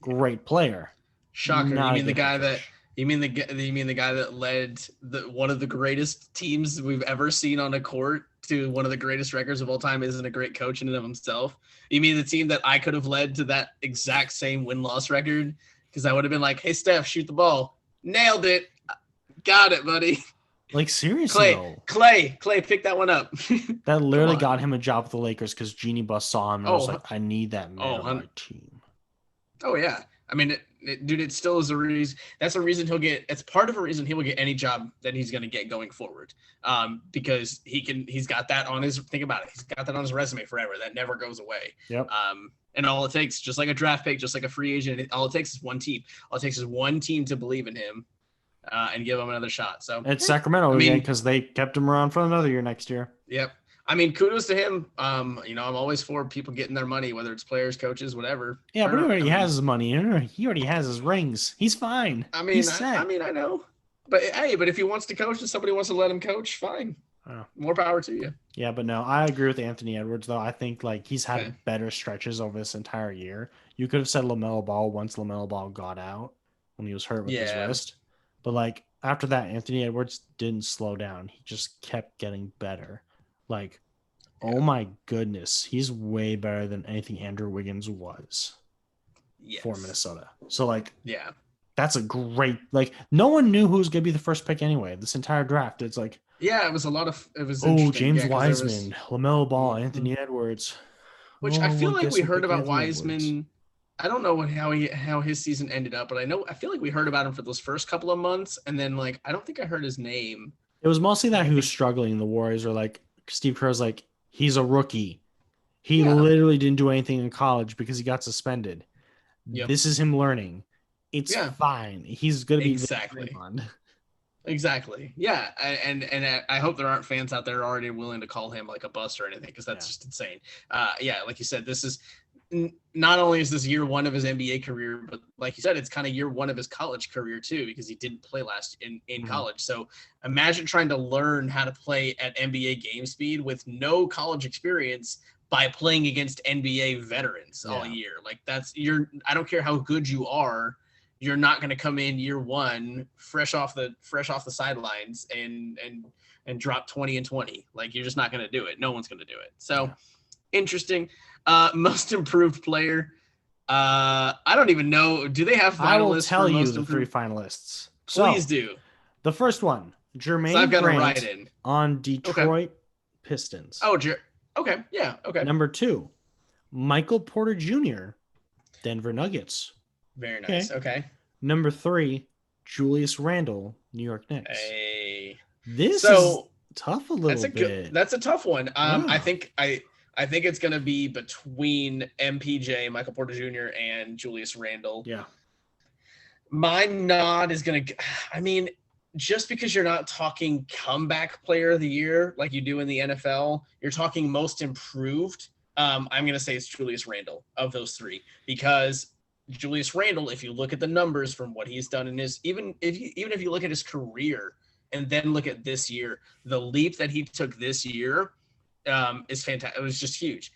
great player. Shocker. You mean the guy that led one of the greatest teams we've ever seen on a court to one of the greatest records of all time isn't a great coach in and of himself? You mean the team that I could have led to that exact same win-loss record? Because I would have been like, hey, Steph, shoot the ball. Nailed it. Got it, buddy. Like, seriously, Clay, pick that one up. That literally got him a job with the Lakers because Jeannie Buss saw him and was like, I need that man on my team. Oh, yeah. I mean, dude, it still is a reason. That's a reason it's part of a reason he will get any job that he's going to get going forward. Because he's got that on think about it. He's got that on his resume forever. That never goes away. Yep. And all it takes, just like a draft pick, just like a free agent, all it takes is one team. All it takes is one team to believe in him and give him another shot. So it's Sacramento again because they kept him around for another year next year. Yep. I mean, kudos to him. I'm always for people getting their money, whether it's players, coaches, whatever. Yeah, but he already has his money. He already has his rings. He's fine. I mean, I know. But hey, if he wants to coach and somebody wants to let him coach, fine. Oh. More power to you. Yeah, but no, I agree with Anthony Edwards, though. I think like he's had better stretches over this entire year. You could have said LaMelo Ball once LaMelo Ball got out when he was hurt with his wrist. But like after that, Anthony Edwards didn't slow down. He just kept getting better. Like, oh my goodness, he's way better than anything Andrew Wiggins was for Minnesota. So like, that's a great, like, no one knew who was going to be the first pick anyway. This entire draft, it's like, it was James Wiseman, LaMelo Ball, Anthony Edwards. Which I feel like we heard about Wiseman. Edwards. I don't know how his season ended up, but I feel like we heard about him for those first couple of months, and then like I don't think I heard his name. It was mostly that he was struggling. The Warriors were like, Steve Kerr's like, he's a rookie. He literally didn't do anything in college because he got suspended. Yep. This is him learning. It's fine. He's going to be Exactly. Yeah. And I hope there aren't fans out there already willing to call him like a bust or anything, because that's just insane. Like you said, this is not only is this year one of his NBA career, but like you said, it's kind of year one of his college career too, because he didn't play in college. So imagine trying to learn how to play at NBA game speed with no college experience by playing against NBA veterans all year. Like I don't care how good you are. You're not going to come in year one fresh off the sidelines and drop 20 and 20. Like, you're just not going to do it. No one's going to do it. So interesting. Most improved player. I don't even know. Do they have finalists? I will tell you the three finalists. Please do. The first one, Jermaine Grant on Detroit Pistons. Oh, okay. Yeah. Okay. Number 2, Michael Porter Jr., Denver Nuggets. Very nice. Okay. Number 3, Julius Randle, New York Knicks. Hey. This is tough a little bit. That's a tough one. Yeah. I think it's going to be between MPJ, Michael Porter Jr., and Julius Randle. Yeah. My nod is going to, I mean, just because you're not talking comeback player of the year like you do in the NFL, you're talking most improved. I'm going to say it's Julius Randle of those three, because Julius Randle, if you look at the numbers from what he's done in his, even if you look at his career and then look at this year, the leap that he took this year is fantastic. It was just huge.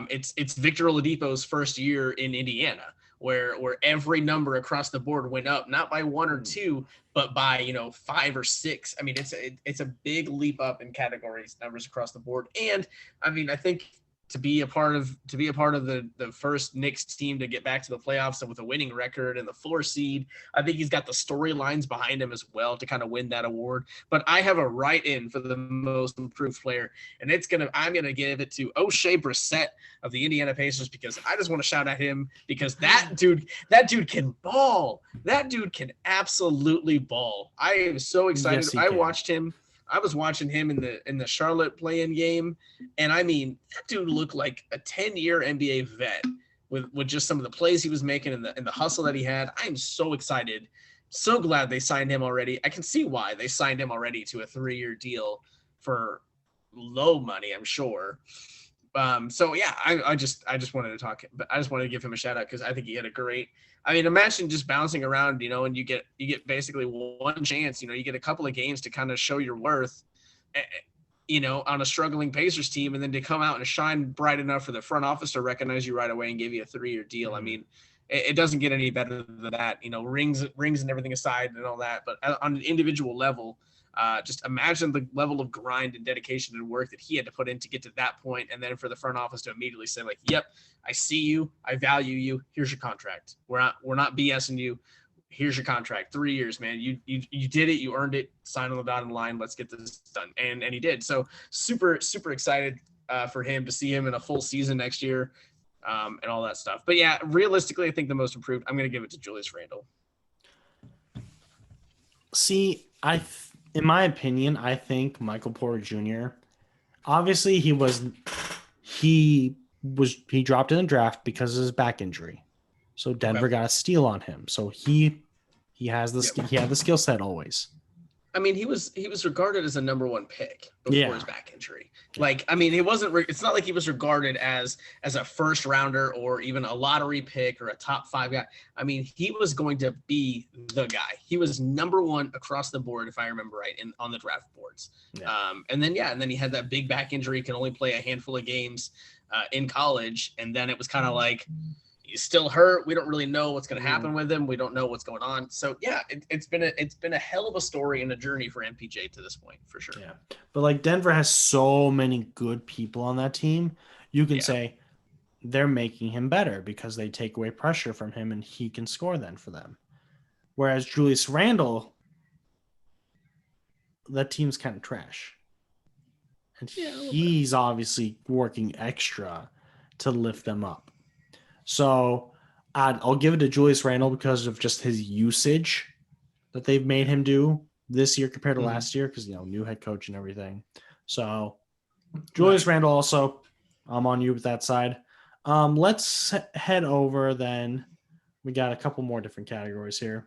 It's Victor Oladipo's first year in Indiana, where every number across the board went up, not by 1 or 2, but by 5 or 6. I mean, it's a big leap up in categories, numbers across the board. And I mean, I think to be a part of the first Knicks team to get back to the playoffs and with a winning record and the 4 seed, I think he's got the storylines behind him as well to kind of win that award. But I have a write-in for the most improved player, and I'm gonna give it to O'Shea Brissett of the Indiana Pacers, because I just want to shout at him, because that dude can ball. That dude can absolutely ball. I am so excited. Yes, I was watching him in the Charlotte play-in game, and I mean, that dude looked like a 10-year NBA vet with just some of the plays he was making and the hustle that he had. I am so excited, so glad they signed him already. I can see why they signed him already to a 3-year deal for low money, I'm sure. So yeah, I just wanted to talk, but I just wanted to give him a shout out, because I think he had a great. I mean, imagine just bouncing around, and you get basically one chance. You get a couple of games to kind of show your worth, on a struggling Pacers team, and then to come out and shine bright enough for the front office to recognize you right away and give you a 3-year deal. I mean, it doesn't get any better than that. Rings and everything aside and all that, but on an individual level. Just imagine the level of grind and dedication and work that he had to put in to get to that point, and then for the front office to immediately say, like, "Yep, I see you, I value you. Here's your contract. We're not BSing you. Here's your contract. 3 years, man. You did it. You earned it. Sign on the dotted line. Let's get this done." And he did. So super excited for him to see him in a full season next year, and all that stuff. But yeah, realistically, I think the most improved, I'm going to give it to Julius Randle. See, in my opinion, I think Michael Porter Jr. Obviously he dropped in the draft because of his back injury. So Denver got a steal on him. So he had the skill set always. I mean, he was regarded as a number 1 pick before his back injury. Like, I mean, it's not like he was regarded as a first rounder or even a lottery pick or a top 5 guy. I mean, he was going to be the guy. He was number 1 across the board, if I remember right, on the draft boards. Yeah. And then he had that big back injury. He can only play a handful of games in college. And then it was kind of like, he's still hurt. We don't really know what's going to happen with him. We don't know what's going on. So yeah, it's been a hell of a story and a journey for MPJ to this point, for sure. Yeah, but like Denver has so many good people on that team. You can say they're making him better because they take away pressure from him and he can score then for them. Whereas Julius Randle, that team's kind of trash, and he's obviously working extra to lift them up. So I'll give it to Julius Randle because of just his usage that they've made him do this year compared to last year, because, new head coach and everything. So Julius Randle also, I'm on you with that side. Let's head over then. We got a couple more different categories here.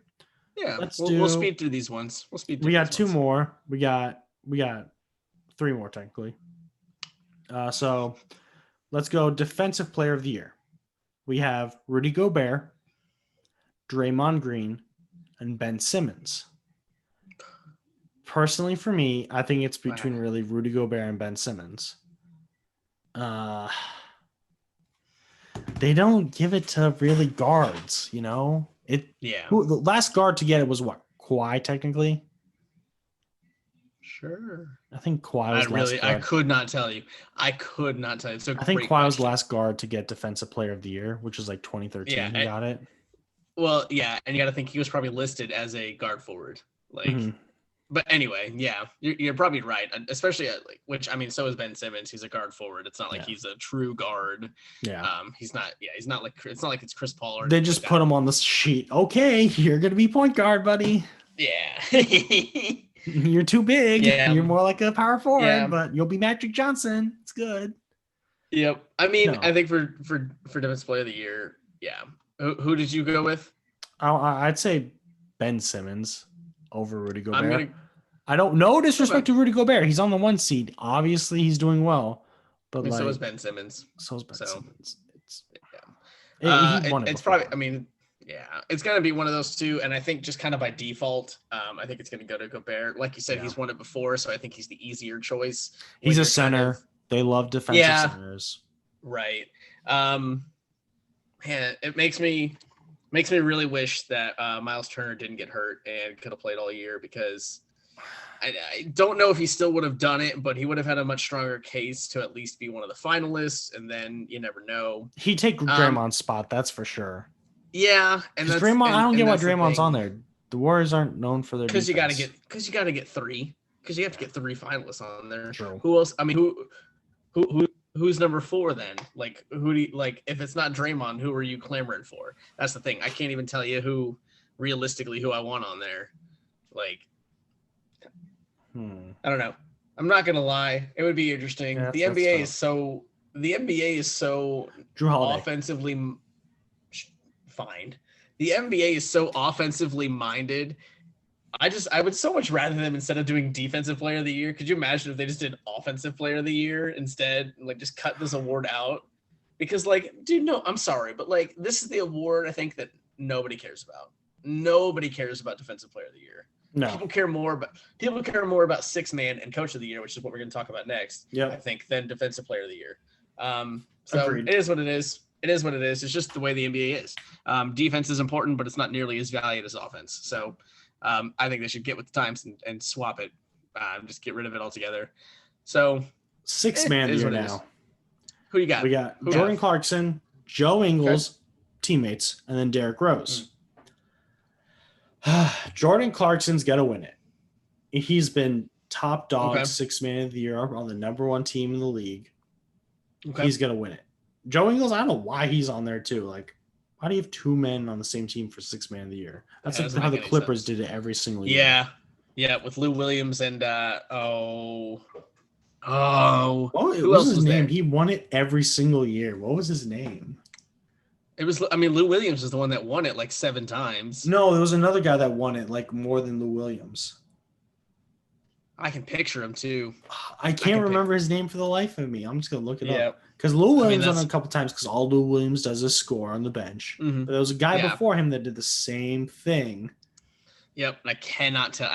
Yeah, we'll speed through these ones. We got 2 more. We got 3 more technically. So let's go defensive player of the year. We have Rudy Gobert, Draymond Green, and Ben Simmons. Personally, for me, I think it's between really Rudy Gobert and Ben Simmons. They don't give it to really guards, The last guard to get it was what? Kawhi, technically? Sure. I think Kawhi was last guard. I could not tell you. So I think Kawhi was last guard to get Defensive Player of the Year, which was like 2013. He got it. Well, yeah, and you got to think he was probably listed as a guard forward. But anyway, yeah, you're probably right. Especially so is Ben Simmons. He's a guard forward. It's not like he's a true guard. Yeah. He's not like it's Chris Paul. Or they just put him on the sheet. Okay, you're gonna be point guard, buddy. Yeah. You're too big. Yeah. You're more like a power forward, Yeah. but you'll be Magic Johnson. It's good. Yep. I mean, No. I think for Defensive Player of the Year, yeah. Who did you go with? I'd say Ben Simmons over Rudy Gobert. I'm I don't know disrespect to Rudy Gobert. He's on the 1 seed. Obviously, he's doing well, but so is Ben Simmons. So is Ben Simmons. He won it. It's probably. I mean, yeah, it's gonna be one of those two, and I think just kind of by default, I think it's gonna go to Gobert. Like you said, he's won it before, so I think he's the easier choice. He's a center. They love defensive centers. Right. Man, it makes me really wish that Miles Turner didn't get hurt and could have played all year, because I don't know if he still would have done it, but he would have had a much stronger case to at least be one of the finalists, and then you never know. He'd take Draymond's spot, that's for sure. Yeah, and that's Draymond. I don't get why Draymond's on there. The Warriors aren't known for their defense. Because you got to get three. Because you have to get 3 finalists on there. True. Who else? I mean, who's number 4 then? Like, who do you, like, if it's not Draymond, who are you clamoring for? That's the thing. I can't even tell you who I want on there. Like, I don't know. I'm not gonna lie. It would be interesting. Yeah, the NBA is so Drew Holiday. offensively fine. The NBA is so offensively minded. I would so much rather them, instead of doing Defensive Player of the Year. Could you imagine if they just did Offensive Player of the Year instead? Like, just cut this award out? Because, like, dude, no, I'm sorry, but like, this is the award I think that nobody cares about. Nobody cares about Defensive Player of the Year. No. People care more about 6-man and Coach of the Year, which is what we're going to talk about next. Yeah, I think, than Defensive Player of the Year. So Agreed. It is what it is. It is what it is. It's just the way the NBA is. Defense is important, but it's not nearly as valued as offense. So I think they should get with the times and swap it. Just get rid of it altogether. So 6-man year now. Who you got? We got Jordan Clarkson, Joe Ingles, teammates, and then Derrick Rose. Jordan Clarkson's got to win it. He's been top dog 6-man of the year on the number 1 team in the league. He's going to win it. Joe Ingles, I don't know why he's on there too. Like, why do you have 2 men on the same team for 6-man of the year? That's how the Clippers did it every single year. Yeah, with Lou Williams and who was else his was name? there? He won it every single year. What was his name? It was. I mean, Lou Williams is the one that won it like 7 times. No, there was another guy that won it like more than Lou Williams. I can picture him too. I can't remember his name for the life of me. I'm just gonna look it up. Because Lou Williams won it a couple times, because all Lou Williams does is score on the bench. But there was a guy before him that did the same thing. Yep, I cannot tell.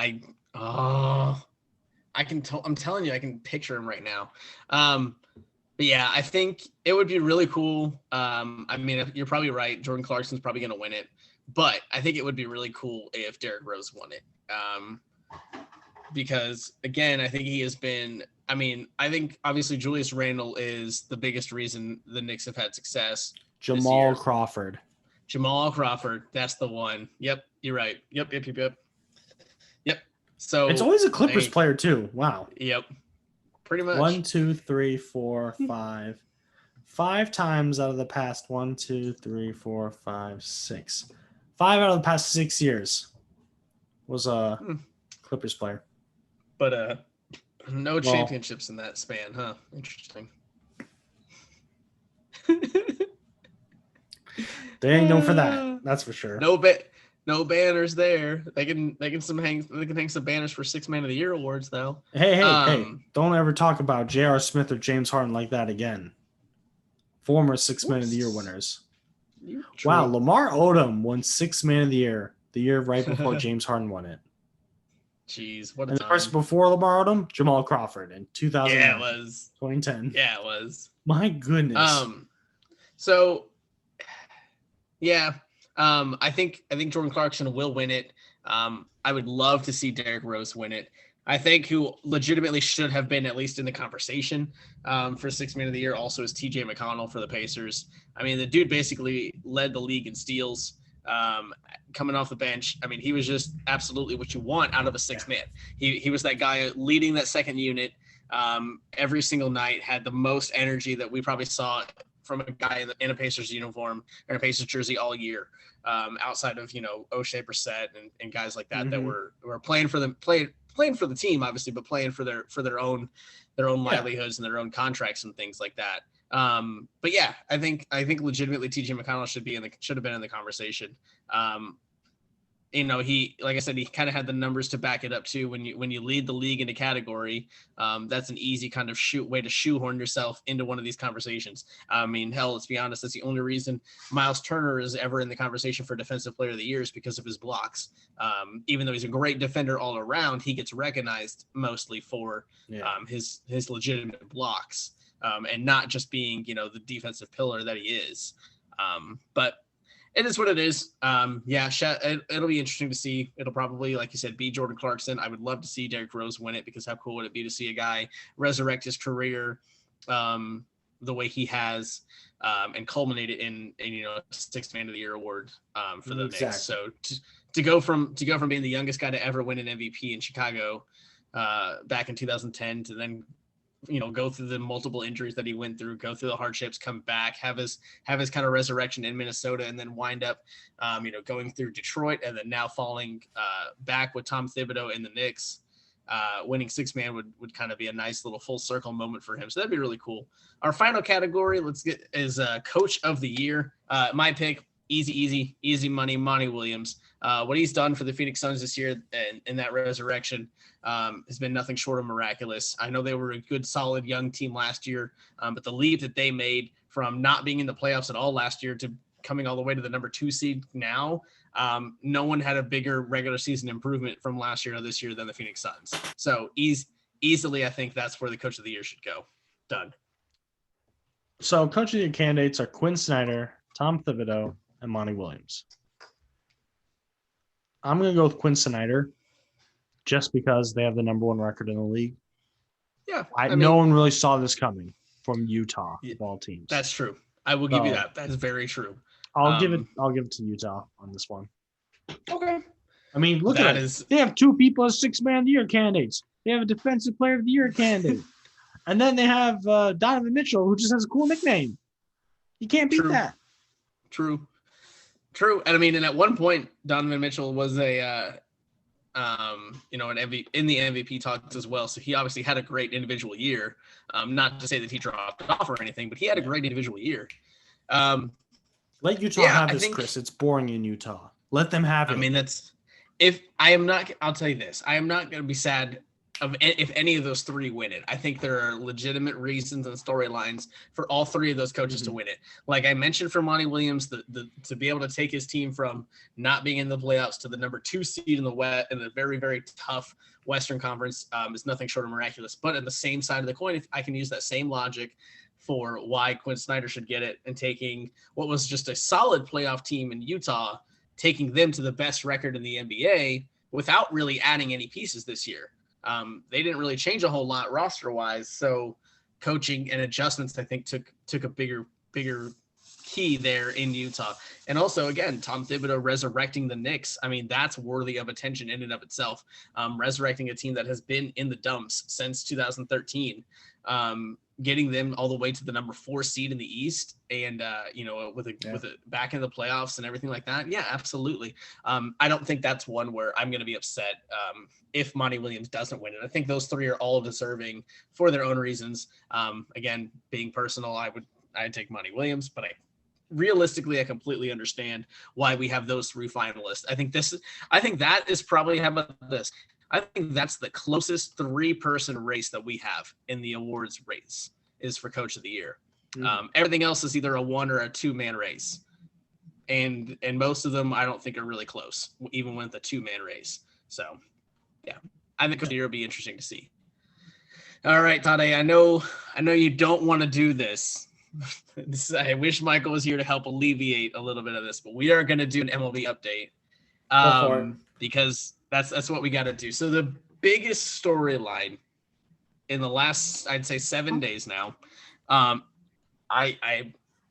I'm telling you, I can picture him right now. But yeah, I think it would be really cool. I mean, you're probably right. Jordan Clarkson's probably going to win it, but I think it would be really cool if Derrick Rose won it. Because again, I think he has been. I mean, I think obviously Julius Randle is the biggest reason the Knicks have had success. Jamal Crawford. That's the one. Yep, you're right. Yep. So it's always a Clippers player too. Wow. Yep. Pretty much. 1, 2, 3, 4, 5. 5 times out of the past 1, 2, 3, 4, 5, 6. 5 out of the past 6 years was a Clippers player. But no championships in that span, huh? Interesting. They ain't known for that. That's for sure. No banners there. They can hang some banners for 6-man of the year awards though. Hey! Don't ever talk about J.R. Smith or James Harden like that again. Former 6-man of the year winners. Wow, Lamar Odom won 6-man of the year right before James Harden won it. Jeez, what a and time. the person before Lamar Odom, Jamal Crawford in 2000. Yeah, it was 2010. Yeah, it was. My goodness. So yeah. I think Jordan Clarkson will win it. I would love to see Derrick Rose win it. I think who legitimately should have been at least in the conversation for 6-man of the year also is TJ McConnell for the Pacers. I mean, the dude basically led the league in steals coming off the bench. I mean, he was just absolutely what you want out of a 6-man. He was that guy leading that second unit every single night, had the most energy that we probably saw from a guy in a Pacers uniform or a Pacers jersey all year. Outside of O'Shea Brissett and guys like that that were playing for them, playing for the team, obviously, but playing for their own livelihoods and their own contracts and things like that. But yeah, I think legitimately TJ McConnell should have been in the conversation. He, like I said, he kind of had the numbers to back it up too. When you lead the league in a category, that's an easy kind of way to shoehorn yourself into one of these conversations. I mean, hell, let's be honest. That's the only reason Miles Turner is ever in the conversation for Defensive Player of the Year is because of his blocks. Even though he's a great defender all around, he gets recognized mostly for his legitimate blocks and not just being, the defensive pillar that he is. But it is what it is. It'll be interesting to see. It'll probably, like you said, be Jordan Clarkson. I would love to see Derrick Rose win it because how cool would it be to see a guy resurrect his career the way he has and culminate it in Sixth Man of the Year award for the Knicks. So to go from being the youngest guy to ever win an MVP in Chicago back in 2010 to then go through the multiple injuries that he went through, go through the hardships, come back, have his kind of resurrection in Minnesota, and then wind up, going through Detroit, and then now falling back with Tom Thibodeau in the Knicks, winning Sixth Man would kind of be a nice little full circle moment for him. So that'd be really cool. Our final category, is Coach of the Year. My pick, easy money, Monty Williams. What he's done for the Phoenix Suns this year and in that resurrection has been nothing short of miraculous. I know they were a good, solid young team last year, but the leap that they made from not being in the playoffs at all last year to coming all the way to the number 2 seed now, no one had a bigger regular season improvement from last year to this year than the Phoenix Suns. So easily, I think that's where the Coach of the Year should go. Done. So Coach of the Year candidates are Quinn Snyder, Tom Thibodeau, and Monty Williams. I'm going to go with Quinn Snyder just because they have the number 1 record in the league. Yeah. No one really saw this coming from Utah of all teams. That's true. I will give you that. That is very true. I'll give it to Utah on this one. Okay. I mean, look at it. They have 2 people as Sixth Man of the Year candidates. They have a Defensive Player of the Year candidate. And then they have Donovan Mitchell, who just has a cool nickname. You can't beat that. True. And I mean, and at one point, Donovan Mitchell was an MVP in the MVP talks as well. So he obviously had a great individual year. Not to say that he dropped off or anything, but he had a great individual year. Let Utah have this, Chris. It's boring in Utah. Let them have it. I mean, I'll tell you this. I am not going to be sad if any of those 3 win it. I think there are legitimate reasons and storylines for all 3 of those coaches to win it. Like I mentioned for Monty Williams, to be able to take his team from not being in the playoffs to the number 2 seed in the West in a very, very tough Western Conference is nothing short of miraculous. But on the same side of the coin, if I can use that same logic for why Quinn Snyder should get it and taking what was just a solid playoff team in Utah, taking them to the best record in the NBA without really adding any pieces this year. They didn't really change a whole lot roster-wise, so coaching and adjustments, I think, took a bigger key there in Utah. And also, again, Tom Thibodeau resurrecting the Knicks. I mean, that's worthy of attention in and of itself. Resurrecting a team that has been in the dumps since 2013, getting them all the way to the number 4 seed in the East, and with a back in the playoffs and everything like that. Yeah, absolutely. I don't think that's one where I'm going to be upset if Monty Williams doesn't win it. I think those 3 are all deserving for their own reasons. Again, being personal, I'd take Monty Williams, but realistically, I completely understand why we have those 3 finalists. I think that is probably, how about this? I think that's the closest 3-person race that we have in the awards race is for Coach of the Year. Everything else is either a 1 or a 2-man race. And most of them I don't think are really close, even with a 2-man race. So yeah, I think Coach of the Year will be interesting to see. All right, Tade, I know you don't want to do this. I wish Michael was here to help alleviate a little bit of this, but we are going to do an MLB update because that's what we got to do. So the biggest storyline in the last, I'd say 7 days now, I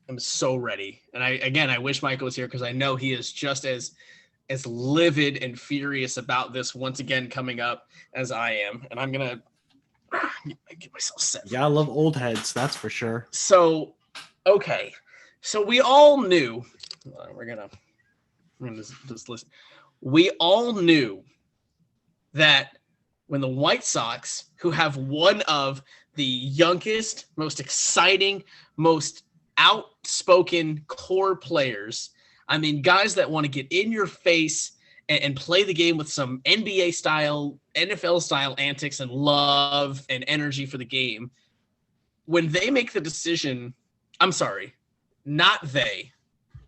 am so ready. And I wish Michael was here because I know he is just as livid and furious about this once again coming up as I am. And I'm going to get myself set. Yeah, I love old heads. That's for sure. So, okay. So we all knew, we're going to just listen. We all knew that when the White Sox, who have one of the youngest, most exciting, most outspoken core players, I mean, guys that want to get in your face and play the game with some NBA style, NFL style antics and love and energy for the game, when they make the decision, I'm sorry, not they,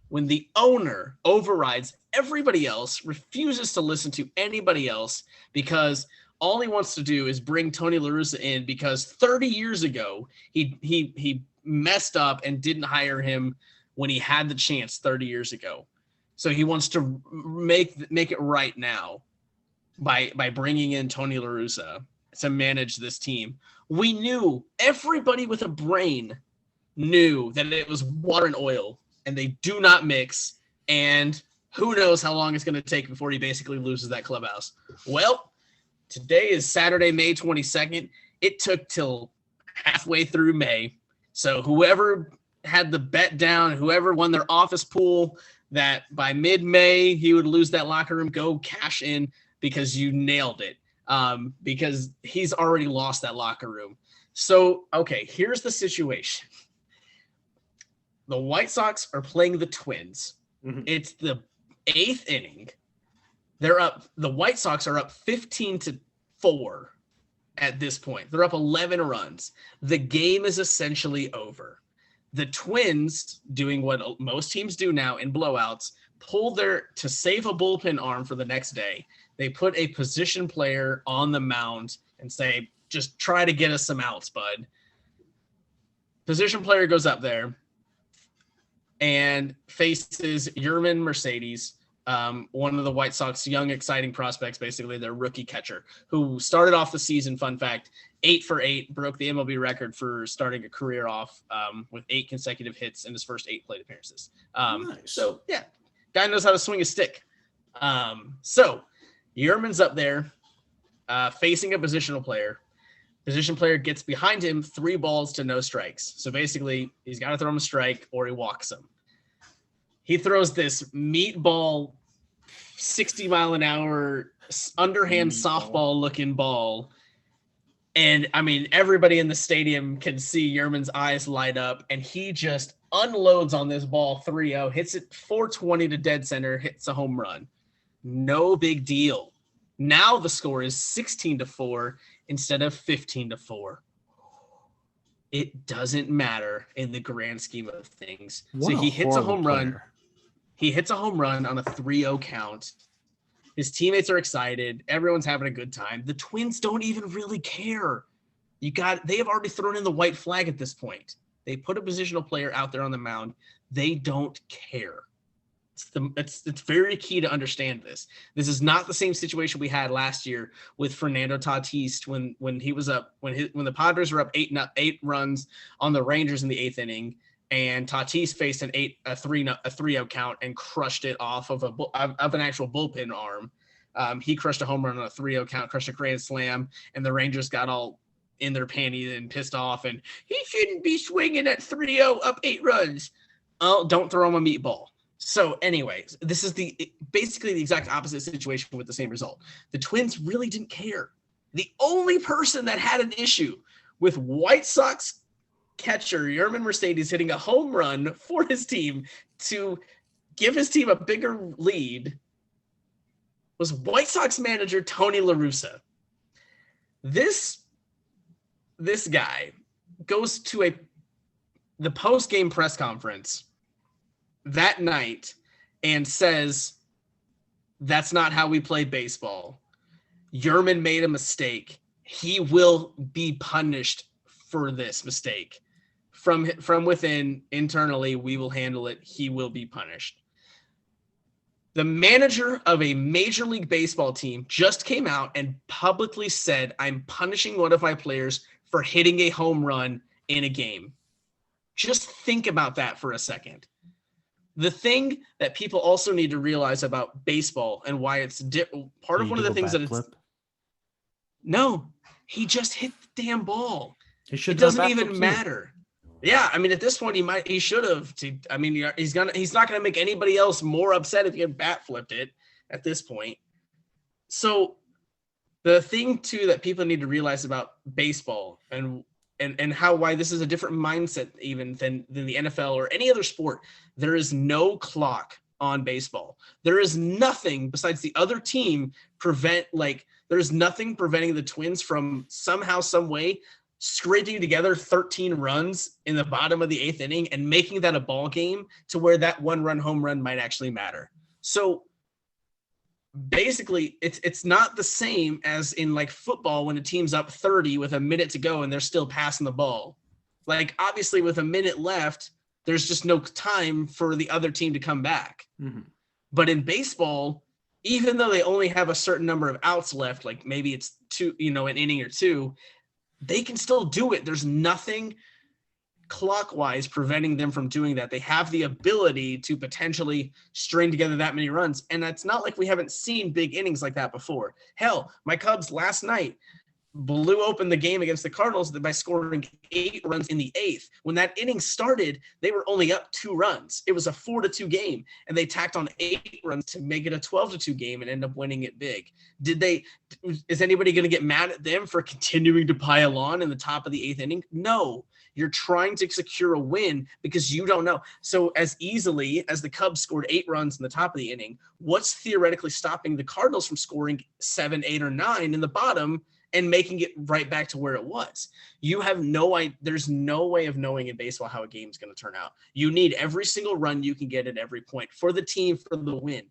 when the owner overrides everybody else, refuses to listen to anybody else because all he wants to do is bring Tony La Russa in because 30 years ago he messed up and didn't hire him when he had the chance 30 years ago. So he wants to make it right now by bringing in Tony La Russa to manage this team. We knew, everybody with a brain knew that it was water and oil and they do not mix, and who knows how long it's going to take before he basically loses that clubhouse. Well, today is Saturday, May 22nd. It took till halfway through May. So whoever had the bet down, whoever won their office pool, that by mid-May he would lose that locker room, go cash in because you nailed it. Because he's already lost that locker room. So, okay, here's the situation. The White Sox are playing the Twins. Mm-hmm. It's the 8th inning. They're up. The White Sox are up 15-4 at this point. They're up 11 runs. The game is essentially over. The Twins, doing what most teams do now in blowouts, to save a bullpen arm for the next day. They put a position player on the mound and say, just try to get us some outs, bud. Position player goes up there and faces Yermin Mercedes, one of the White Sox young, exciting prospects, basically their rookie catcher, who started off the season, fun fact, 8 for 8, broke the MLB record for starting a career off with 8 consecutive hits in his first 8 plate appearances. Nice. So, yeah, guy knows how to swing a stick. So Yerman's up there facing a positional player. Position player gets behind him, 3 balls to no strikes. So basically, he's got to throw him a strike or he walks him. He throws this meatball, 60-mile-an-hour, underhand softball-looking ball. And, I mean, everybody in the stadium can see Yerman's eyes light up, and he just unloads on this ball 3-0, hits it 420 to dead center, hits a home run. No big deal. Now the score is 16-4 instead of 15-4. It doesn't matter in the grand scheme of things. So he hits a home run. He hits a home run on a 3-0 count. His teammates are excited. Everyone's having a good time. The Twins don't even really care. They have already thrown in the white flag at this point. They put a positional player out there on the mound. They don't care. It's very key to understand this. This is not the same situation we had last year with Fernando Tatis when he was up when the Padres were up 8 runs on the Rangers in the 8th inning, and Tatis faced a 3-0 count and crushed it off of an actual bullpen arm. He crushed a home run on a 3-0 count, crushed a grand slam, and the Rangers got all in their panties and pissed off. And he shouldn't be swinging at 3-0 up 8 runs. Oh, don't throw him a meatball. So anyways, this is basically the exact opposite situation with the same result. The Twins really didn't care. The only person that had an issue with White Sox catcher Yermin Mercedes hitting a home run for his team to give his team a bigger lead was White Sox manager Tony La Russa. This guy goes to the post-game press conference that night and says, that's not how we play baseball. Yermin made a mistake. He will be punished for this mistake. From within, internally, we will handle it. He will be punished. The manager of a Major League Baseball team just came out and publicly said, I'm punishing one of my players for hitting a home run in a game. Just think about that for a second. The thing that people also need to realize about baseball and why it's part of one of the things that it's no, he just hit the damn ball. It doesn't even matter. Yeah, I mean, at this point, he should have. I mean, he's not gonna make anybody else more upset if he had bat flipped it at this point. So the thing too that people need to realize about baseball and why this is a different mindset even than the NFL or any other sport. There is no clock on baseball. There is nothing besides the other team there's nothing preventing the Twins from somehow, some way scraping together 13 runs in the bottom of the 8th inning and making that a ball game to where that 1-run home run might actually matter. So basically it's not the same as in like football when a team's up 30 with a minute to go and they're still passing the ball. Like obviously with a minute left, there's just no time for the other team to come back. Mm-hmm. But in baseball, even though they only have a certain number of outs left, like maybe it's an inning or two, they can still do it. There's nothing clockwise preventing them from doing that. They have the ability to potentially string together that many runs. And that's not like we haven't seen big innings like that before. Hell, my Cubs last night blew open the game against the Cardinals by scoring 8 runs in the 8th. When that inning started, they were only up 2 runs. It was a 4-2 game, and they tacked on 8 runs to make it a 12-2 game and end up winning it big. Is anybody going to get mad at them for continuing to pile on in the top of the 8th inning? No. You're trying to secure a win because you don't know. So as easily as the Cubs scored 8 runs in the top of the inning, what's theoretically stopping the Cardinals from scoring 7, 8, or 9 in the bottom and making it right back to where it was? There's no way of knowing in baseball how a game is going to turn out. You need every single run you can get at every point for the team for the win.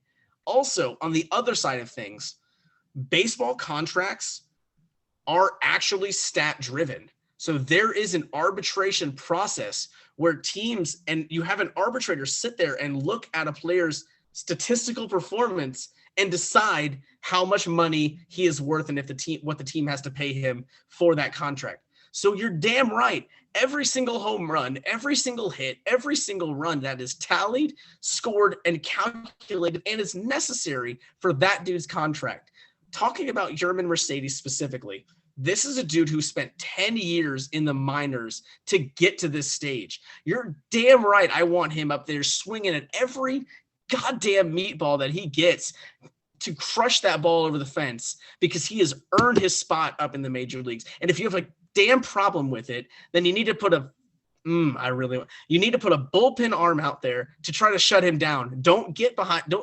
Also, on the other side of things, baseball contracts are actually stat driven. So there is an arbitration process where teams, and you have an arbitrator sit there and look at a player's statistical performance and decide how much money he is worth and what the team has to pay him for that contract. So you're damn right. Every single home run, every single hit, every single run that is tallied, scored, and calculated and is necessary for that dude's contract. Talking about Yermin Mercedes specifically, this is a dude who spent 10 years in the minors to get to this stage. You're damn right. I want him up there swinging at every goddamn meatball that he gets to crush that ball over the fence because he has earned his spot up in the major leagues. And if you have a damn problem with it, then you need to put a bullpen arm out there to try to shut him down. Don't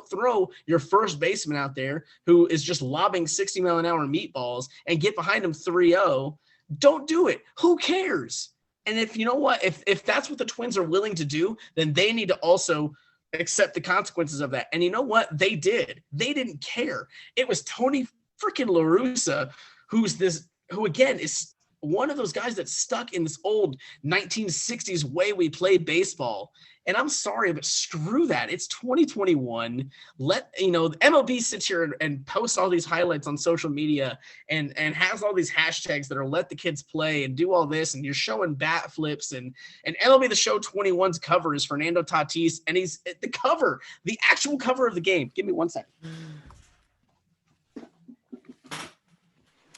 throw your first baseman out there who is just lobbing 60-mile-an-hour meatballs and get behind him 3-0. Don't do it. Who cares? And if you know what, if that's what the Twins are willing to do, then they need to also accept the consequences of that. And you know what? They did. They didn't care. It was Tony freaking La Russa, who again is one of those guys that's stuck in this old 1960s way we play baseball. And I'm sorry, but screw that. It's 2021. The MLB sits here and posts all these highlights on social media and has all these hashtags that are let the kids play and do all this. And you're showing bat flips and MLB The Show 21's cover is Fernando Tatis. And he's the actual cover of the game. Give me 1 second.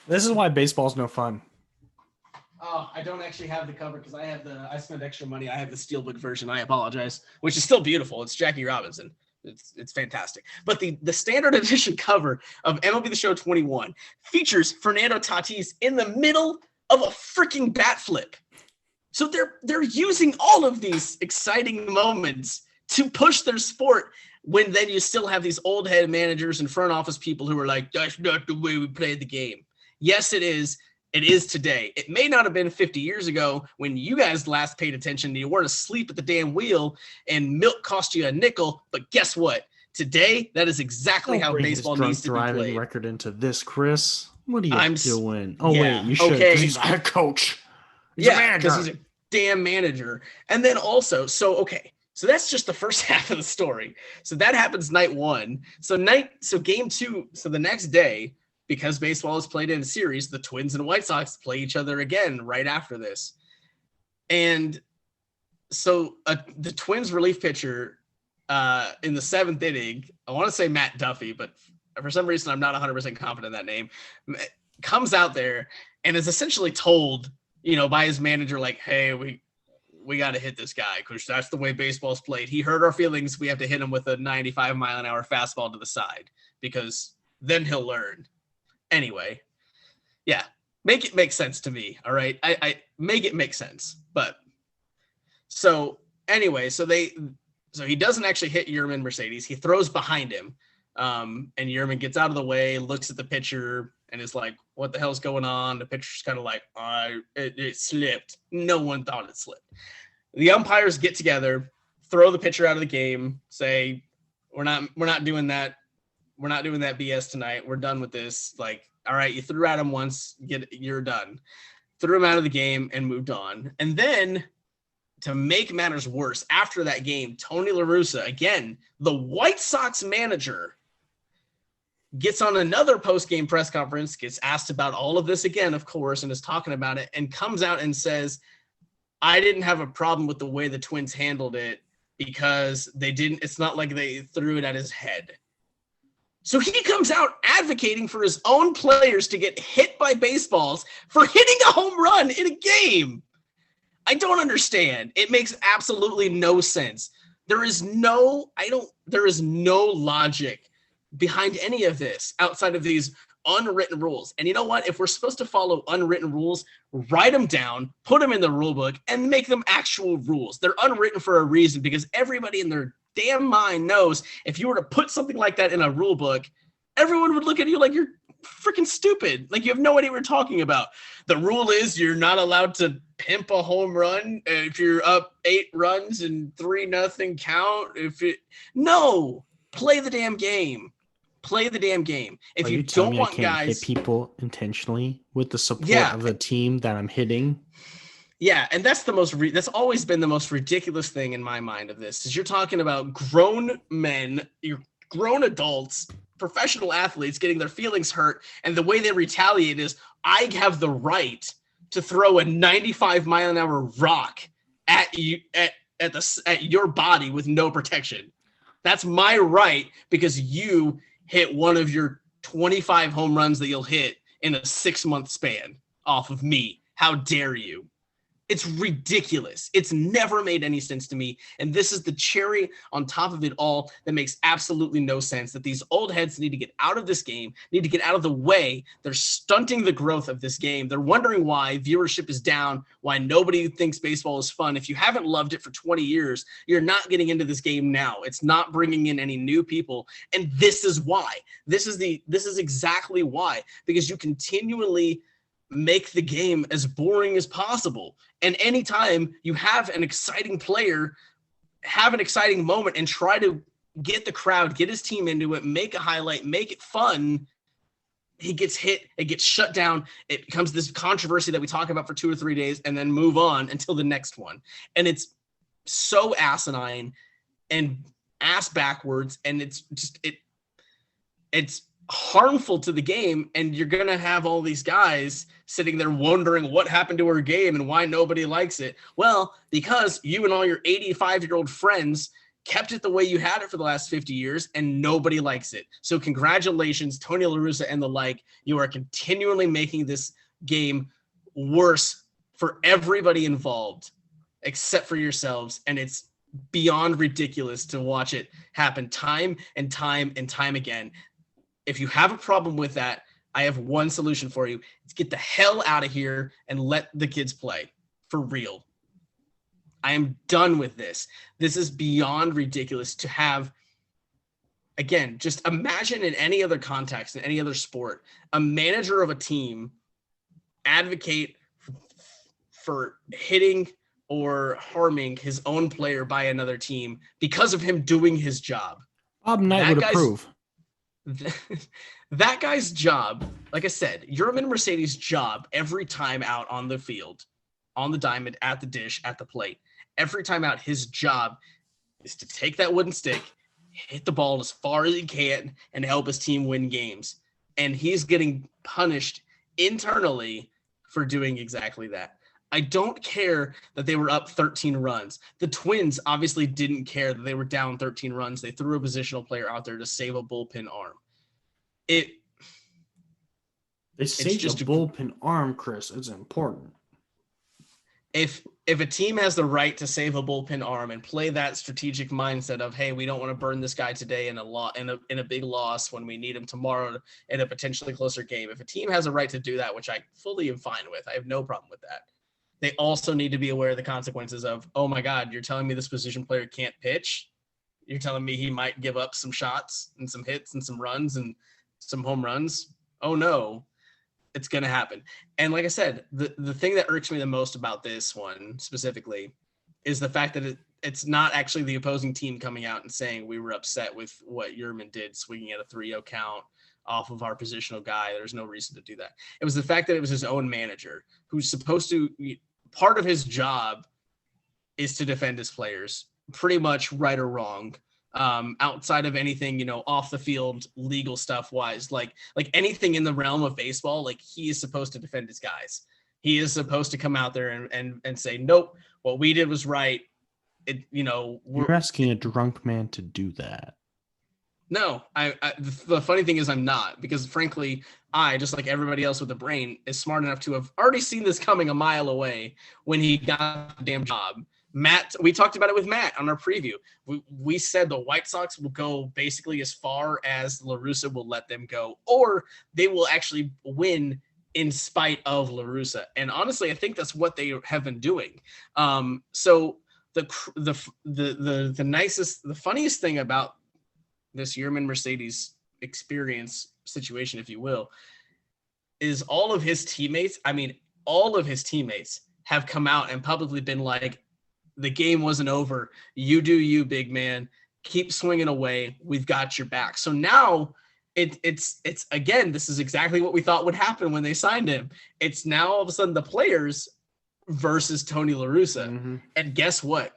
This is why baseball's no fun. Oh, I don't actually have the cover because I spent extra money. I have the Steelbook version. I apologize, which is still beautiful. It's Jackie Robinson. It's fantastic. But the standard edition cover of MLB The Show 21 features Fernando Tatis in the middle of a freaking bat flip. So they're using all of these exciting moments to push their sport when then you still have these old head managers and front office people who are like, that's not the way we play the game. Yes, it is. It is today. It may not have been 50 years ago when you guys last paid attention. You weren't asleep at the damn wheel and milk cost you a nickel. But guess what? Today, that is exactly how baseball needs to be played. Record into this, Chris. What are you doing? Oh, yeah, wait, you should. Okay. He's a head coach. He's a manager. Because he's a damn manager. And then also, so that's just the first half of the story. So that happens night 1. So game 2. So the next day, because baseball is played in a series, the Twins and White Sox play each other again right after this. And so the Twins relief pitcher in the 7th inning, I want to say Matt Duffy, but for some reason I'm not 100% confident in that name, comes out there and is essentially told, by his manager, like, hey, we got to hit this guy because that's the way baseball's played. He hurt our feelings. We have to hit him with a 95-mile-an-hour fastball to the side because then he'll learn. Anyway, Yeah, make it make sense to me. All right, I make it make sense. But so anyway, so he doesn't actually hit Yerman Mercedes. He throws behind him, and Yerman gets out of the way, looks at the pitcher, and is like, "What the hell's going on?" The pitcher's kind of like, "It slipped." No one thought it slipped. The umpires get together, throw the pitcher out of the game, say, "We're not doing that. We're not doing that BS tonight. We're done with this." Like, all right, you threw at him once, you're done. Threw him out of the game and moved on. And then, to make matters worse, after that game, Tony La Russa, again, the White Sox manager, gets on another post-game press conference, gets asked about all of this again, of course, and is talking about it, and comes out and says, "I didn't have a problem with the way the Twins handled it because it's not like they threw it at his head." So he comes out advocating for his own players to get hit by baseballs for hitting a home run in a game. I don't understand. It makes absolutely no sense. There is no logic behind any of this outside of these unwritten rules. And you know what? If we're supposed to follow unwritten rules, write them down, put them in the rule book, and make them actual rules. They're unwritten for a reason, because everybody in their damn mind knows if you were to put something like that in a rule book, everyone would look at you like you're freaking stupid. Like you have no idea what we're talking about. The rule is you're not allowed to pimp a home run if you're up 8 runs and 3-0 count. No, play the damn game. Play the damn game. If you don't want guys hit people intentionally with the support of the team that I'm hitting. Yeah, and that's that's always been the most ridiculous thing in my mind of this, is you're talking about grown men, you're grown adults, professional athletes getting their feelings hurt, and the way they retaliate is, I have the right to throw a 95-mile-an-hour rock at you at your body with no protection. That's my right, because you hit one of your 25 home runs that you'll hit in a 6-month span off of me. How dare you? It's ridiculous. It's never made any sense to me. And this is the cherry on top of it all that makes absolutely no sense, that these old heads need to get out of this game, need to get out of the way. They're stunting the growth of this game. They're wondering why viewership is down, why nobody thinks baseball is fun. If you haven't loved it for 20 years, you're not getting into this game now. It's not bringing in any new people. And this is why. This is exactly why. Because you continually make the game as boring as possible. And anytime you have an exciting player, have an exciting moment, and try to get the crowd, get his team into it, make a highlight, make it fun, he gets hit, it gets shut down, it becomes this controversy that we talk about for 2 or 3 days and then move on until the next one. And it's so asinine and ass backwards, and it's just it's harmful to the game. And you're gonna have all these guys sitting there wondering what happened to our game and why nobody likes it. Well, because you and all your 85-year-old friends kept it the way you had it for the last 50 years, and nobody likes it. So congratulations, Tony La Russa and the like. You are continually making this game worse for everybody involved except for yourselves, and it's beyond ridiculous to watch it happen time and time and time again. If you have a problem with that, I have one solution for you. It's get the hell out of here and let the kids play for real. I am done with this. This is beyond ridiculous to have. Again, just imagine in any other context, in any other sport, a manager of a team advocate for hitting or harming his own player by another team because of him doing his job. Bob Knight would approve. That guy's job, like I said, Yerman Mercedes' job every time out on the field, on the diamond, at the dish, at the plate, every time out, his job is to take that wooden stick, hit the ball as far as he can, and help his team win games. And he's getting punished internally for doing exactly that. I don't care that they were up 13 runs. The Twins obviously didn't care that they were down 13 runs. They threw a positional player out there to save a bullpen arm. They saved just a bullpen arm, Chris. It's important. if a team has the right to save a bullpen arm and play that strategic mindset of, hey, we don't want to burn this guy today in a big loss when we need him tomorrow in a potentially closer game. If a team has a right to do that, which I fully am fine with, I have no problem with that. They also need to be aware of the consequences of, oh my God, you're telling me this position player can't pitch? You're telling me he might give up some shots and some hits and some runs and some home runs? Oh no, it's going to happen. And like I said, the thing that irks me the most about this one specifically is the fact that it's not actually the opposing team coming out and saying we were upset with what Yerman did, swinging at a 3-0 count off of our positional guy. There's no reason to do that. It was the fact that it was his own manager who's supposed to – part of his job is to defend his players, pretty much right or wrong, outside of anything, off the field, legal stuff wise, like anything in the realm of baseball, like he is supposed to defend his guys. He is supposed to come out there and say, nope, what we did was right. You're asking a drunk man to do that. No, the funny thing is I'm not, because frankly, I, just like everybody else with a brain, is smart enough to have already seen this coming a mile away when he got the damn job. Matt, we talked about it with Matt on our preview. We said the White Sox will go basically as far as La Russa will let them go, or they will actually win in spite of La Russa. And honestly, I think that's what they have been doing. So the funniest thing about this Yerman Mercedes experience situation, if you will, is all of his teammates have come out and publicly been like, the game wasn't over. You do you, big man. Keep swinging away. We've got your back. So now it's again, this is exactly what we thought would happen when they signed him. It's now all of a sudden the players versus Tony La Russa. Mm-hmm. And guess what?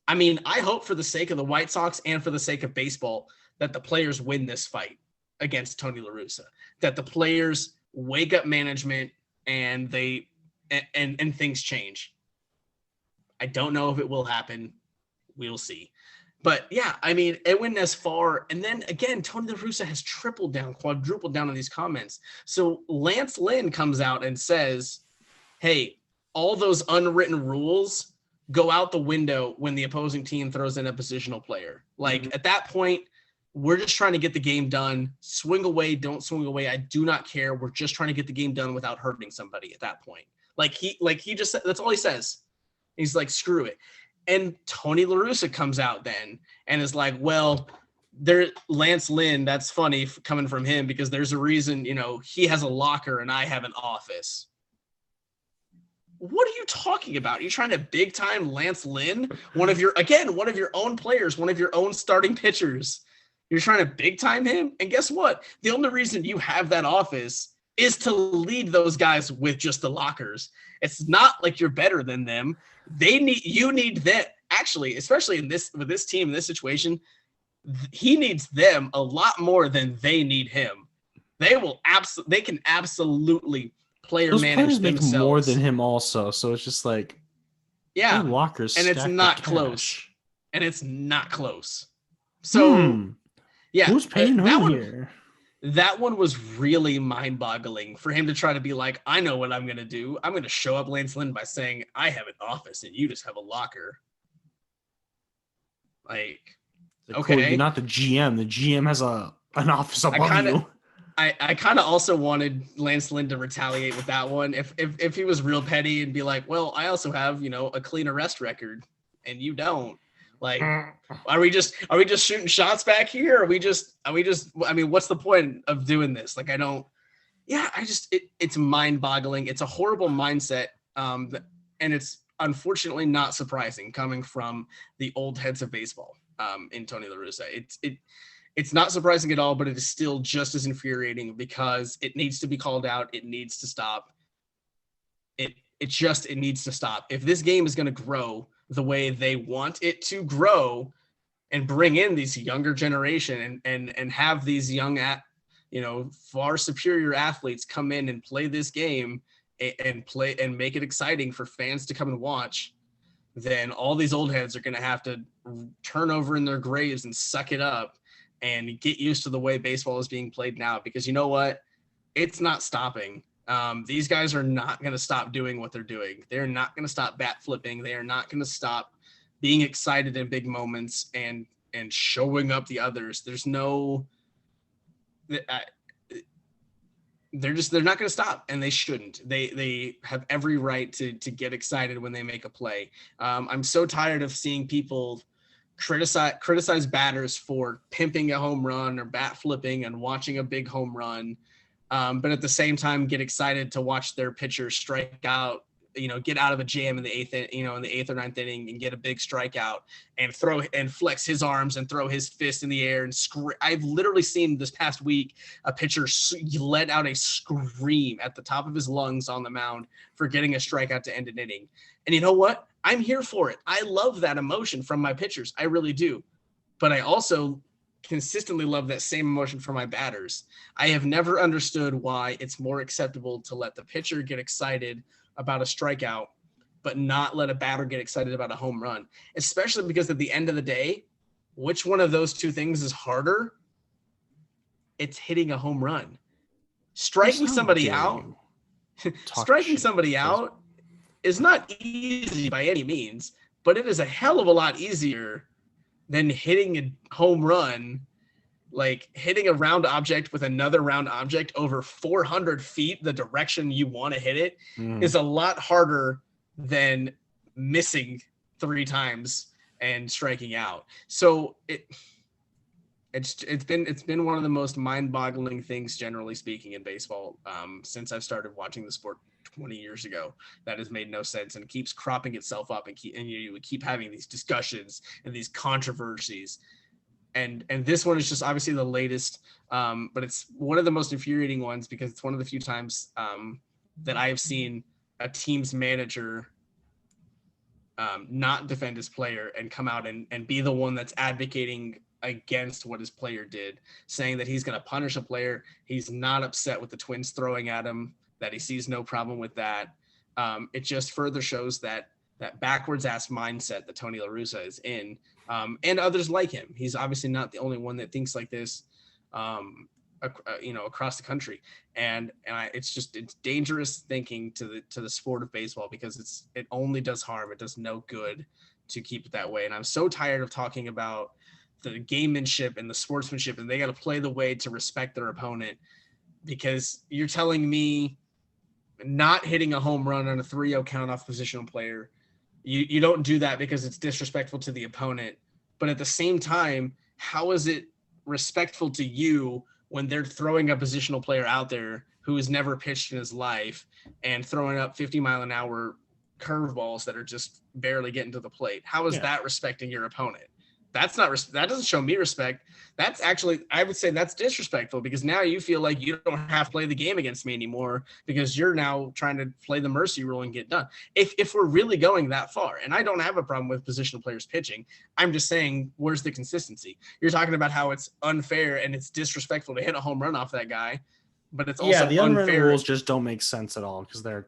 I mean, I hope for the sake of the White Sox and for the sake of baseball that the players win this fight against Tony La Russa, that the players wake up management and and things change. I don't know if it will happen. We'll see. But yeah, I mean, it went as far. And then again, Tony La Russa has tripled down, quadrupled down on these comments. So Lance Lynn comes out and says, hey, all those unwritten rules go out the window when the opposing team throws in a positional player. Like at that point, we're just trying to get the game done. Swing away, don't swing away. I do not care. We're just trying to get the game done without hurting somebody at that point. Like he just said, that's all he says. He's like, screw it. And Tony La Russa comes out then and is like, well, Lance Lynn, that's funny coming from him because there's a reason, he has a locker and I have an office. What are you talking about? Are you trying to big time Lance Lynn? One of your own players, one of your own starting pitchers. You're trying to big time him? And guess what? The only reason you have that office is to lead those guys with just the lockers. It's not like you're better than them. You need them. Actually, especially with this team, in this situation, he needs them a lot more than they need him. They can absolutely player those manage players themselves. Make more than him also. So it's just like, yeah, lockers, and it's not close. And it's not close. So yeah, who's paying who here? That one was really mind-boggling for him to try to be like, I know what I'm going to do. I'm going to show up Lance Lynn by saying, I have an office and you just have a locker. Like okay. Cool, you're not the GM. The GM has an office above you. I kind of also wanted Lance Lynn to retaliate with that one. If he was real petty and be like, well, I also have, a clean arrest record and you don't. Like, are we just shooting shots back here? I mean, what's the point of doing this? Like, it's mind boggling. It's a horrible mindset. And it's unfortunately not surprising coming from the old heads of baseball in Tony La Russa. It's not surprising at all, but it is still just as infuriating because it needs to be called out. It needs to stop. It needs to stop. If this game is going to grow the way they want it to grow and bring in these younger generation and have these young, far superior athletes come in and play this game and play and make it exciting for fans to come and watch, then all these old heads are going to have to turn over in their graves and suck it up and get used to the way baseball is being played now, because you know what? It's not stopping. These guys are not going to stop doing what they're doing. They're not going to stop bat flipping. They are not going to stop being excited in big moments and showing up the others. There's no, they're not going to stop, and they shouldn't. They have every right to get excited when they make a play. I'm so tired of seeing people criticize batters for pimping a home run or bat flipping and watching a big home run. But at the same time, get excited to watch their pitcher strike out, get out of a jam in the eighth or ninth inning and get a big strikeout and throw and flex his arms and throw his fist in the air and scream. I've literally seen this past week a pitcher let out a scream at the top of his lungs on the mound for getting a strikeout to end an inning. And you know what? I'm here for it. I love that emotion from my pitchers. I really do. But I also consistently love that same emotion from my batters. I have never understood why it's more acceptable to let the pitcher get excited about a strikeout, but not let a batter get excited about a home run, especially because at the end of the day, which one of those two things is harder? It's hitting a home run. Striking somebody out is not easy by any means, but it is a hell of a lot easier than hitting a home run. Like hitting a round object with another round object over 400 feet, the direction you want to hit it, is a lot harder than missing 3 times and striking out. So it's been one of the most mind-boggling things, generally speaking, in baseball since I've started watching the sport 20 years ago. That has made no sense and keeps cropping itself up, and you keep having these discussions and these controversies. And this one is just obviously the latest, but it's one of the most infuriating ones because it's one of the few times that I have seen a team's manager not defend his player and come out and be the one that's advocating against what his player did, saying that he's going to punish a player. He's not upset with the Twins throwing at him, that he sees no problem with that. It just further shows that backwards ass mindset that Tony La Russa is in, and others like him. He's obviously not the only one that thinks like this, across the country. And it's dangerous thinking to the sport of baseball because it only does harm. It does no good to keep it that way. And I'm so tired of talking about the gamemanship and the sportsmanship, and they got to play the way to respect their opponent, because you're telling me not hitting a home run on a 3-0 count off positional player, you don't do that because it's disrespectful to the opponent. But at the same time, how is it respectful to you when they're throwing a positional player out there who has never pitched in his life and throwing up 50-mile-an-hour curveballs that are just barely getting to the plate? How is that respecting your opponent? That doesn't show me respect. That's actually, I would say that's disrespectful, because now you feel like you don't have to play the game against me anymore because you're now trying to play the mercy rule and get done. If we're really going that far, and I don't have a problem with positional players pitching, I'm just saying, where's the consistency? You're talking about how it's unfair and it's disrespectful to hit a home run off that guy, but it's also the unwritten rules just don't make sense at all because they're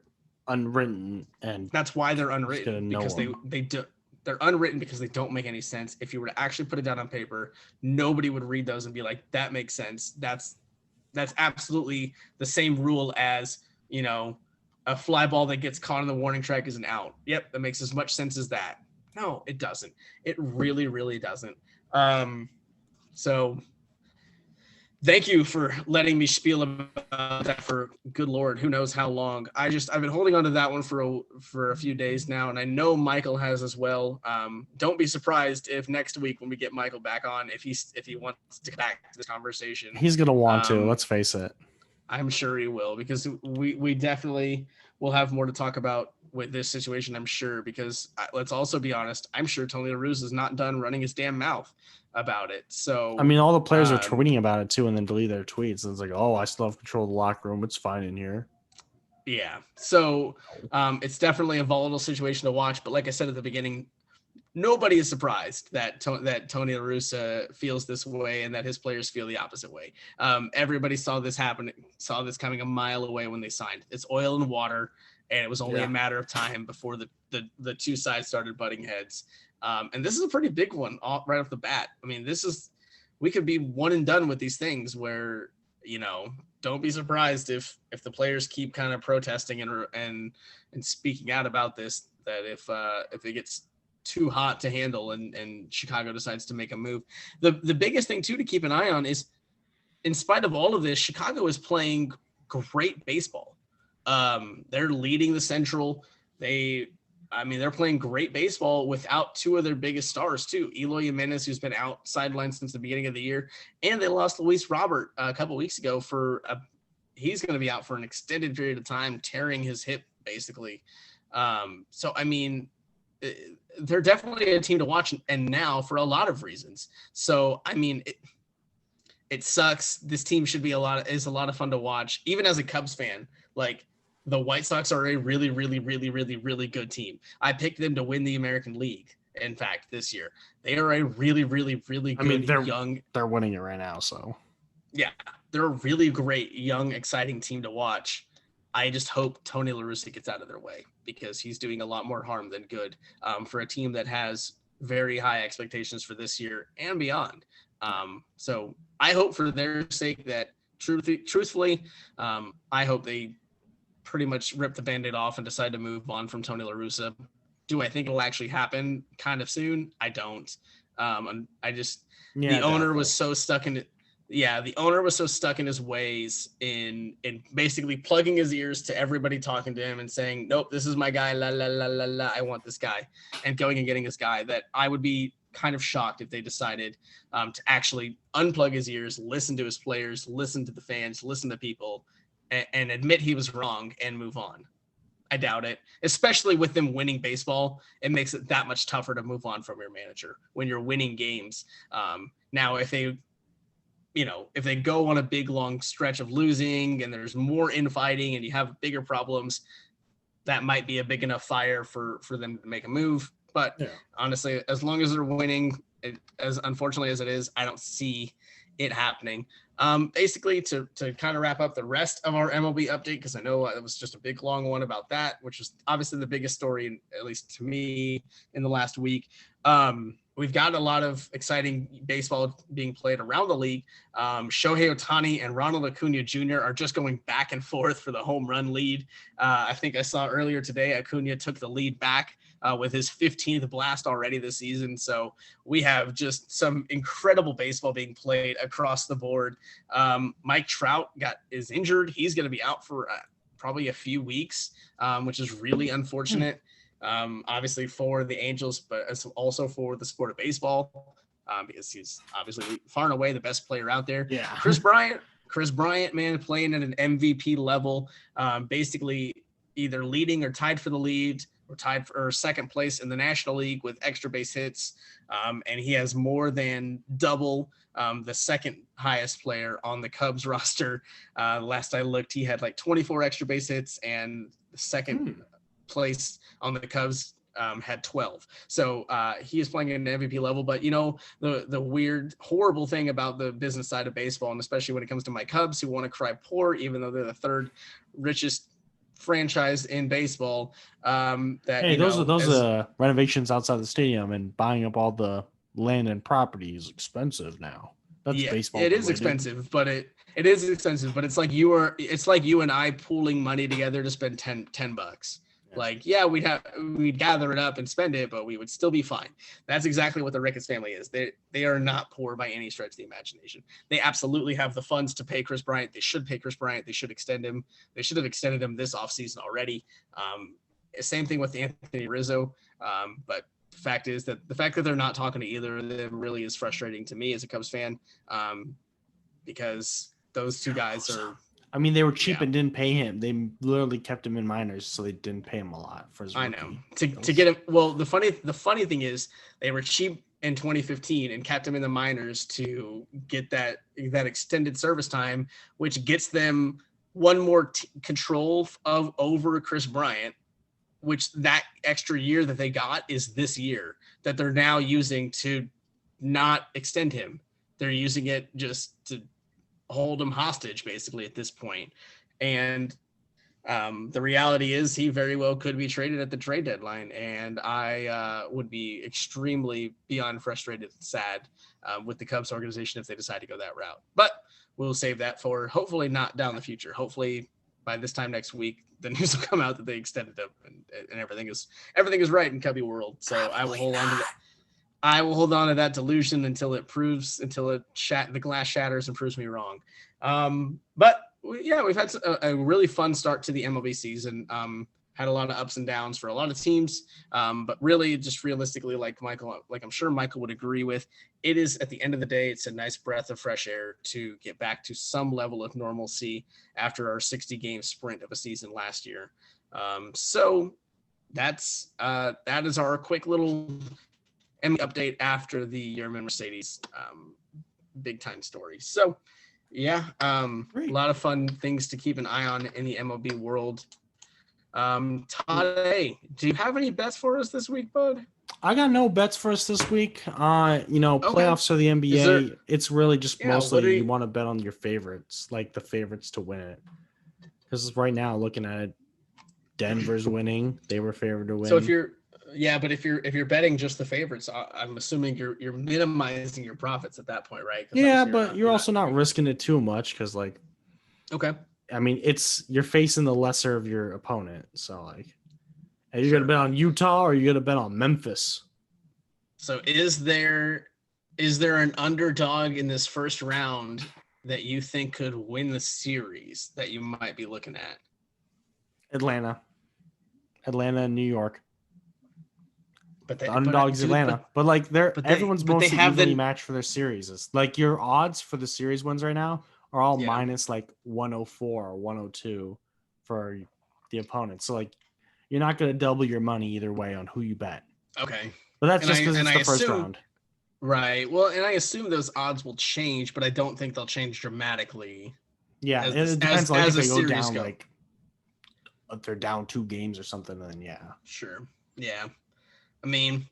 unwritten, and that's why they're unwritten, because they do. They're unwritten because they don't make any sense. If you were to actually put it down on paper, nobody would read those and be like, that makes sense. That's absolutely the same rule as, a fly ball that gets caught on the warning track is an out. Yep, that makes as much sense as that. No, it doesn't. It really, really doesn't. So thank you for letting me spiel about that for, good Lord, who knows how long. I've been holding on to that one for a few days now, and I know Michael has as well. Don't be surprised if next week when we get Michael back on, if he wants to get back to this conversation. He's going to want to, let's face it. I'm sure he will, because we definitely will have more to talk about with this situation, I'm sure, because let's also be honest, I'm sure Tony La Russa is not done running his damn mouth about it. So I mean, all the players are tweeting about it too, and then delete their tweets. And it's like, oh, I still have control of the locker room. It's fine in here. Yeah. So it's definitely a volatile situation to watch. But like I said at the beginning, nobody is surprised that Tony La Russa feels this way and that his players feel the opposite way. Everybody saw this coming a mile away when they signed. It's oil and water, and it was only a matter of time before the two sides started butting heads. And this is a pretty big one right off the bat. I mean, we could be one and done with these things where don't be surprised if the players keep kind of protesting and speaking out about this, that if it gets too hot to handle and Chicago decides to make a move. The biggest thing too to keep an eye on is, in spite of all of this, Chicago is playing great baseball. They're leading the Central. They're playing great baseball without two of their biggest stars too. Eloy Jimenez, who's been out sidelined since the beginning of the year, and they lost Luis Robert a couple weeks ago he's going to be out for an extended period of time, tearing his hip basically. They're definitely a team to watch, and now for a lot of reasons. So, it sucks. This team should be a lot of fun to watch. Even as a Cubs fan, like, the White Sox are a really, really, really, really, really good team. I picked them to win the American League. In fact, this year, they are a really, really, really good they're winning it right now. So yeah, they're a really great, young, exciting team to watch. I just hope Tony La Russa gets out of their way, because he's doing a lot more harm than good for a team that has very high expectations for this year and beyond. So I hope for their sake that truthfully, I hope they pretty much rip the Band-Aid off and decide to move on from Tony La Russa. Do I think it'll actually happen kind of soon? I don't. The owner was so stuck in his ways in basically plugging his ears to everybody talking to him and saying, nope, this is my guy, la la la la la, I want this guy, and going and getting this guy, that I would be kind of shocked if they decided to actually unplug his ears, listen to his players, listen to the fans, listen to people, and admit he was wrong and move on. I doubt it, especially with them winning baseball. It makes it that much tougher to move on from your manager when you're winning games. Now, if they go on a big, long stretch of losing and there's more infighting and you have bigger problems, that might be a big enough fire for them to make a move. But honestly, as long as they're winning, as unfortunately as it is, I don't see it happening. Basically, to kind of wrap up the rest of our MLB update, because I know it was just a big long one about that, which was obviously the biggest story, at least to me, in the last week. We've got a lot of exciting baseball being played around the league. Shohei Ohtani and Ronald Acuna Jr. are just going back and forth for the home run lead. I think I saw earlier today Acuna took the lead back with his 15th blast already this season. So we have just some incredible baseball being played across the board. Mike Trout is injured. He's going to be out for probably a few weeks, which is really unfortunate. Obviously for the Angels, but also for the sport of baseball, because he's obviously far and away the best player out there. Yeah. Chris Bryant, man, playing at an MVP level, basically either leading or tied for the lead, or tied for second place in the National League with extra base hits. And he has more than double the second highest player on the Cubs roster. Last I looked, he had like 24 extra base hits, and the second place on the Cubs had 12. So he is playing at an MVP level. But, the weird, horrible thing about the business side of baseball, and especially when it comes to my Cubs, who want to cry poor, even though they're the third richest franchise in baseball, those renovations outside the stadium and buying up all the land and property is expensive now. That's baseball. It is expensive, but it is expensive, but it's like you and I pooling money together to spend $10. Like, we'd gather it up and spend it, but we would still be fine. That's exactly what the Ricketts family is. They are not poor by any stretch of the imagination. They absolutely have the funds to pay Chris Bryant. They should pay Chris Bryant. They should extend him. They should have extended him this offseason already. Same thing with Anthony Rizzo. But the fact that they're not talking to either of them really is frustrating to me as a Cubs fan, because those two guys are. I mean, they were cheap and didn't pay him. They literally kept him in minors, so they didn't pay him a lot for his rookie. I know. To get him. Well, the funny thing is they were cheap in 2015 and kept him in the minors to get that extended service time, which gets them one more control over Chris Bryant, which that extra year that they got is this year that they're now using to not extend him. They're using it just to hold him hostage basically at this point. And the reality is he very well could be traded at the trade deadline. And I would be extremely beyond frustrated and sad with the Cubs organization if they decide to go that route. But we'll save that for hopefully not down the future. Hopefully by this time next week, the news will come out that they extended them and everything is right in Cubby world. So Probably I will hold on to not. that. I will hold on to that delusion until the glass shatters and proves me wrong. But yeah, we've had a really fun start to the MLB season. Had a lot of ups and downs for a lot of teams. But really just realistically, like I'm sure Michael would agree with, it is at the end of the day, it's a nice breath of fresh air to get back to some level of normalcy after our 60 game sprint of a season last year. So that is our quick little update after the Yerman Mercedes big time story. So yeah, a lot of fun things to keep an eye on in the MLB world. Todd, do you have any bets for us this week, bud? I got no bets for us this week. Playoffs of the NBA, it's really just mostly you want to bet on your favorites, like the favorites to win it. Because right now, looking at it, Denver's winning. They were favored to win. So if you're betting just the favorites, I'm assuming you're minimizing your profits at that point, right? Yeah, but you're also not risking it too much because, like, okay. I mean, you're facing the lesser of your opponent. So, like, are you gonna bet on Utah or are you gonna bet on Memphis? So is there an underdog in this first round that you think could win the series that you might be looking at? Atlanta and New York. But the underdog's Atlanta. But everyone's mostly evenly matched for their series. It's like your odds for the series wins right now are all minus like 104 or 102 for the opponent. So like you're not going to double your money either way on who you bet. Okay. But that's just because it's the first round. Right. Well, and I assume those odds will change, but I don't think they'll change dramatically. Yeah, it depends. If they go down like if they're down 2 games or something, then yeah. Sure. Yeah. I mean,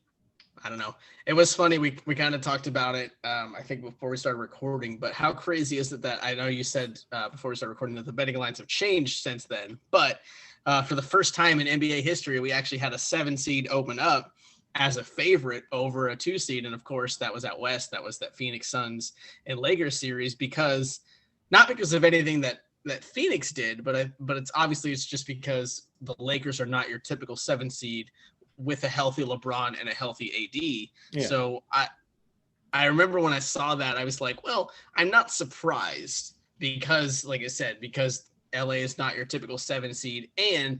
I don't know. It was funny. We kind of talked about it, I think, before we started recording. But how crazy is it that I know you said before we started recording that the betting lines have changed since then. But for the first time in NBA history, we actually had a 7 seed open up as a favorite over a 2 seed. And of course, that was out west. That was that Phoenix Suns and Lakers series not because of anything that Phoenix did, but it's just because the Lakers are not your typical 7 seed with a healthy LeBron and a healthy AD. Yeah. So I remember when I saw that, I was like, well, I'm not surprised because, like I said, because LA is not your typical 7 seed. And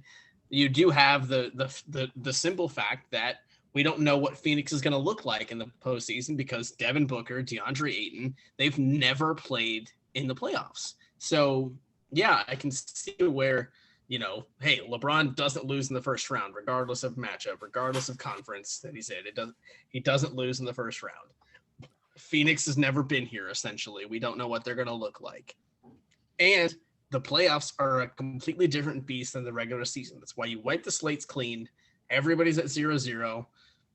you do have the simple fact that we don't know what Phoenix is going to look like in the postseason because Devin Booker, DeAndre Ayton, they've never played in the playoffs. So yeah, I can see where, hey, LeBron doesn't lose in the first round, regardless of matchup, regardless of conference that he's in. He doesn't lose in the first round. Phoenix has never been here, essentially. We don't know what they're going to look like. And the playoffs are a completely different beast than the regular season. That's why you wipe the slates clean. Everybody's at 0-0.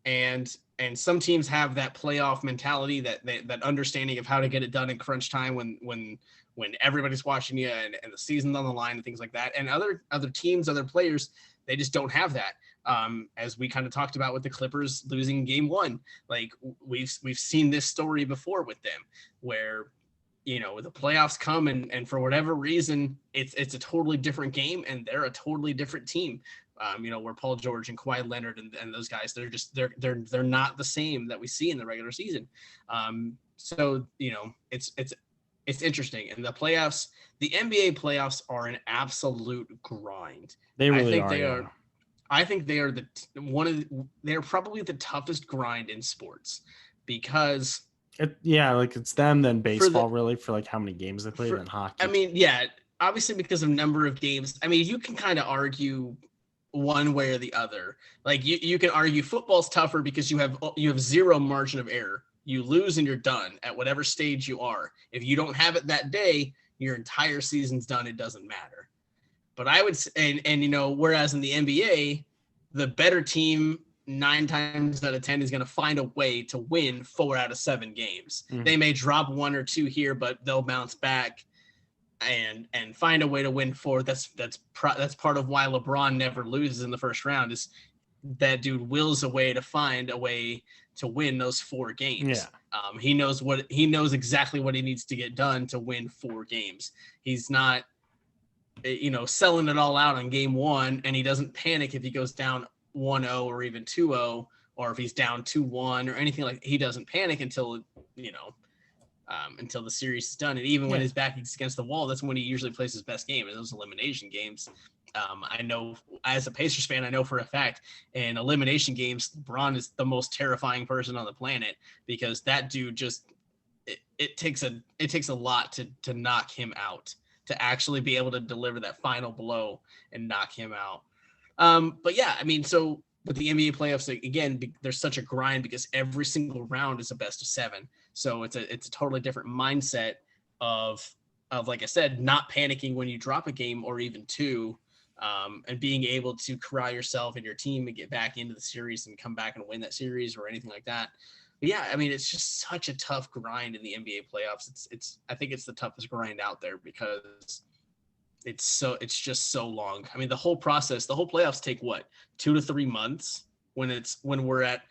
And some teams have that playoff mentality, that understanding of how to get it done in crunch time when everybody's watching you and the season's on the line and things like that. And other teams, other players, they just don't have that. As we kind of talked about with the Clippers losing game 1, like we've seen this story before with them where, the playoffs come and for whatever reason, it's a totally different game and they're a totally different team. Where Paul George and Kawhi Leonard and those guys, they're not the same that we see in the regular season. So it's interesting. And the playoffs, the NBA playoffs are an absolute grind. They really are. I think they are they're probably the toughest grind in sports because it's them then baseball for like how many games they played in hockey. I mean, yeah, obviously because of number of games. I mean, you can kind of argue one way or the other. Like you can argue football's tougher because you have 0 margin of error. You lose and you're done at whatever stage you are. If you don't have it that day, your entire season's done. It doesn't matter. But I would say, whereas in the NBA, the better team 9 times out of 10 is going to find a way to win 4 out of 7 games. Mm-hmm. They may drop 1 or 2 here, but they'll bounce back and find a way to win 4. That's part of why LeBron never loses in the first round, is that dude wills a way to find a way to win those 4 games. Yeah. He knows exactly what he needs to get done to win 4 games. He's not, selling it all out on game 1, and he doesn't panic if he goes down 1-0 or even 2-0, or if he's down 2-1 or anything like that. He doesn't panic until the series is done. And even when his back is against the wall, that's when he usually plays his best game in those elimination games. I know as a Pacers fan, I know for a fact in elimination games, LeBron is the most terrifying person on the planet, because that dude just, it takes a lot to knock him out, to actually be able to deliver that final blow and knock him out. But yeah, I mean, so with the NBA playoffs, again, there's such a grind because every single round is a best of 7. So it's a totally different mindset of like I said, not panicking when you drop a game or even 2, and being able to corral yourself and your team and get back into the series and come back and win that series or anything like that. But yeah, I mean, it's just such a tough grind in the NBA playoffs. I think it's the toughest grind out there because it's just so long. I mean, the whole playoffs take what, 2 to 3 months when we're at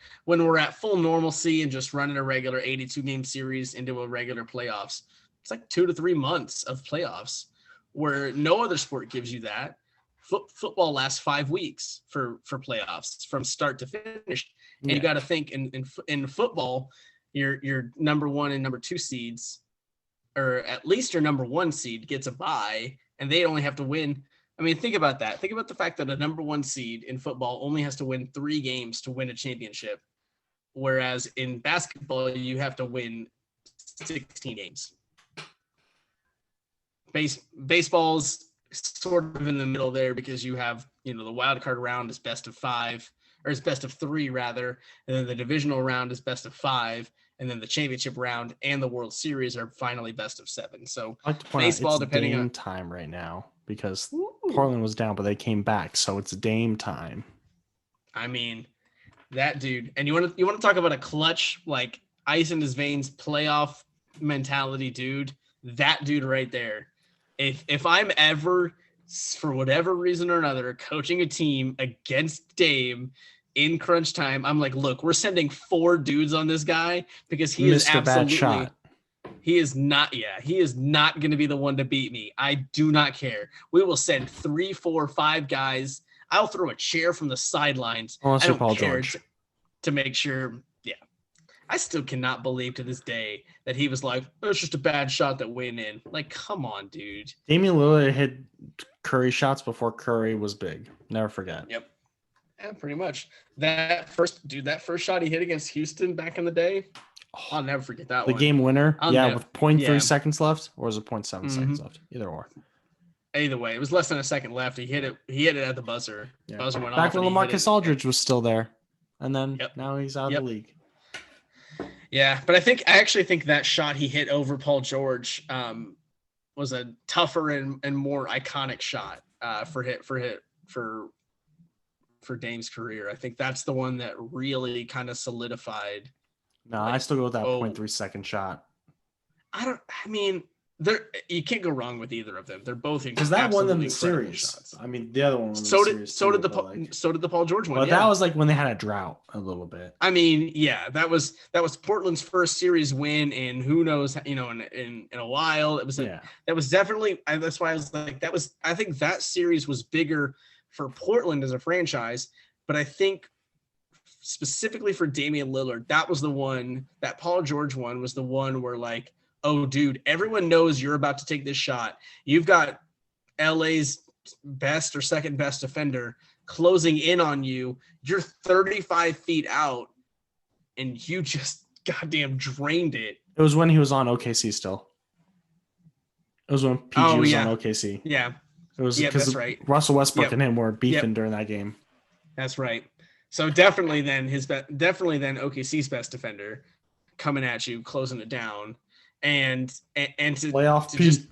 full normalcy and just running a regular 82 game series into a regular playoffs. It's like 2 to 3 months of playoffs, where no other sport gives you that. Football lasts 5 weeks for playoffs from start to finish. And you got to think in football, your number 1 and number 2 seeds, or at least your number 1 seed, gets a bye, and they only have to win. I mean, think about that. Think about the fact that a number 1 seed in football only has to win 3 games to win a championship, whereas in basketball, you have to win 16 games. Baseball's sort of in the middle there because you have, the wild card round is best of 5, or it's best of 3 rather, and then the divisional round is best of 5, and then the championship round and the World Series are finally best of 7. So I like to point baseball, out, it's depending Dame on time right now because Portland was down, but they came back, so it's Dame time. I mean, that dude, and you want to talk about a clutch, like ice in his veins, playoff mentality, dude. That dude right there. If I'm ever, for whatever reason or another, coaching a team against Dame in crunch time, I'm like, look, we're sending 4 dudes on this guy because he is absolutely, bad shot. He is not going to be the one to beat me. I do not care. We will send 3, 4, 5 guys. I'll throw a chair from the sidelines. I don't Paul care George. To make sure. Yeah. I still cannot believe to this day that he was like, it's just a bad shot that went in. Like, come on, dude. Damian Lillard hit Curry shots before Curry was big. Never forget. Yep. Yeah, pretty much. That first shot he hit against Houston back in the day, I'll never forget that one. The game winner? With 0.3 seconds left, or was it 0.7 seconds left? Either way, it was less than a second left. He hit it at the buzzer. Yeah. Buzzer went back off. when LaMarcus Aldridge was still there. And then now he's out of the league. Yeah, but I actually think that shot he hit over Paul George was a tougher and more iconic shot for Dame's career. I think that's the one that really kind of solidified. No, I still go with that 0.3 second shot. You can't go wrong with either of them. They're both because that won them the series. Shots. I mean, the other one. So did the Paul George one. But that was like when they had a drought a little bit. I mean, yeah, that was Portland's first series win in who knows, in a while. It was that was definitely. That's why I was like, I think that series was bigger for Portland as a franchise, but I think specifically for Damian Lillard, that was the one. That Paul George one was the one where like, oh, dude, everyone knows you're about to take this shot. You've got LA's best or second best defender closing in on you. You're 35 feet out, and you just goddamn drained it. It was when he was on OKC still. It was when PG was on OKC. Yeah. It was because Russell Westbrook and him were beefing during that game. That's right. So definitely then OKC's best defender coming at you, closing it down. And to playoff to just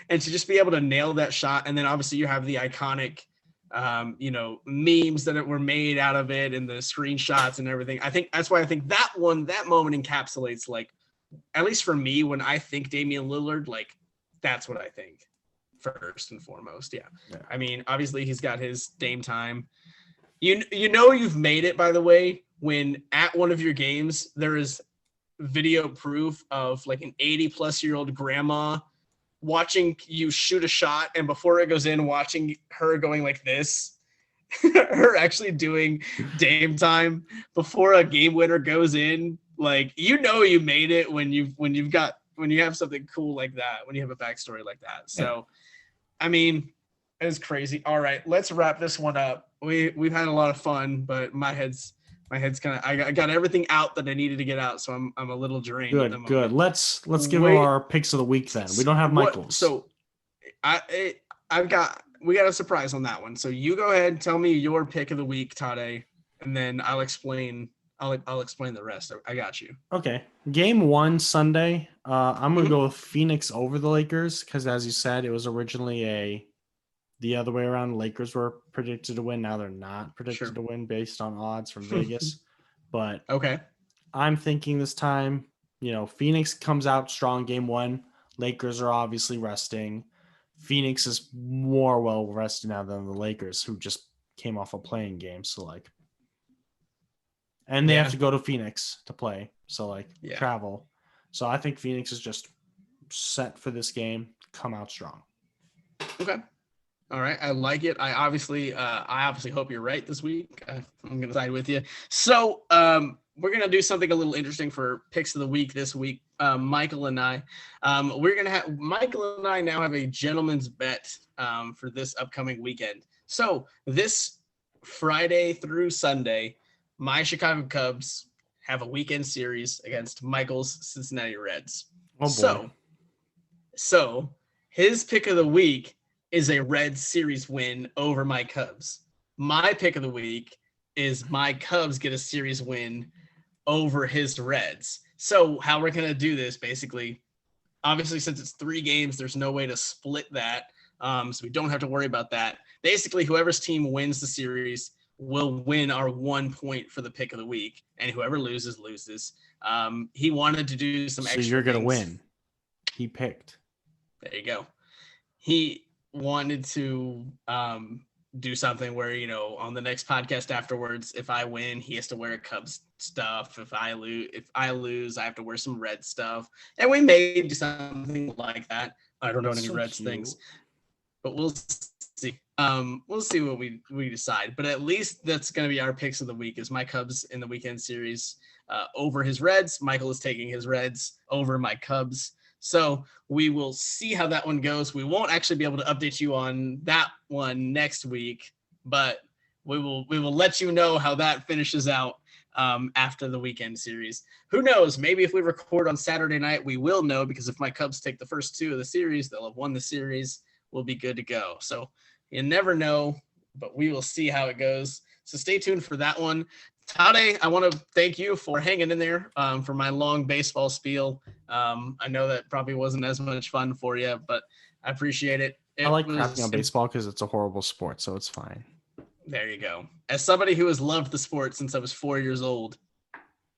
and to just be able to nail that shot, and then obviously you have the iconic memes that were made out of it and the screenshots and everything. I think that's why I think that moment encapsulates, like, at least for me, when I think Damian Lillard, like, that's what I think first and foremost. Yeah. I mean, obviously he's got his Dame time. You've made it, by the way, when at one of your games there is video proof of like an 80-plus-year-old grandma watching you shoot a shot, and before it goes in, watching her going like this, her actually doing Dame time before a game winner goes in. Like, you made it when you have something cool like that, when you have a backstory like that. So, I mean, it's crazy. All right, let's wrap this one up. We've had a lot of fun, but my head's kind of, I got everything out that I needed to get out, so I'm a little drained. Good, at the moment. good. Let's give them our picks of the week then. We don't have Michael's. So we got a surprise on that one. So you go ahead and tell me your pick of the week, Tade, and then I'll explain the rest. I got you. Okay. Game 1 Sunday. I'm going to go with Phoenix over the Lakers because, as you said, it was originally the other way around. Lakers were predicted to win. Now they're not predicted to win based on odds from Vegas. But okay, I'm thinking this time, Phoenix comes out strong game 1. Lakers are obviously resting. Phoenix is more well rested now than the Lakers, who just came off a playing game. So and they have to go to Phoenix to play. So travel. So I think Phoenix is just set for this game, come out strong. Okay. All right, I like it. I obviously hope you're right this week. I'm gonna side with you. So we're gonna do something a little interesting for picks of the week this week. Michael and I now have a gentleman's bet for this upcoming weekend. So this Friday through Sunday, my Chicago Cubs have a weekend series against Michael's Cincinnati Reds. Oh boy. So his pick of the week is a Reds series win over my Cubs. My pick of the week is my Cubs get a series win over his Reds. So how we're going to do this, basically, obviously, since it's 3 games, there's no way to split that. So we don't have to worry about that. Basically, whoever's team wins the series will win our 1 point for the pick of the week, and whoever loses. He wanted to do some extra. So you're going to win. He picked. There you go. He wanted to do something where, on the next podcast afterwards, if I win, he has to wear Cubs stuff. If I lose, I have to wear some Red stuff. And we may do something like that. I don't know any Reds things, but we'll see. We'll see what we decide. But at least that's going to be our picks of the week, is my Cubs in the weekend series over his Reds. Michael is taking his Reds over my Cubs. So we will see how that one goes. We won't actually be able to update you on that one next week, but we will let you know how that finishes out after the weekend series. Who knows? Maybe if we record on Saturday night, we will know, because if my Cubs take the first 2 of the series, they'll have won the series. We'll be good to go. So you never know, but we will see how it goes. So stay tuned for that one. Tade, I want to thank you for hanging in there for my long baseball spiel. I know that probably wasn't as much fun for you, but I appreciate it. I like crapping on baseball because it's a horrible sport, so it's fine. There you go. As somebody who has loved the sport since I was 4 years old,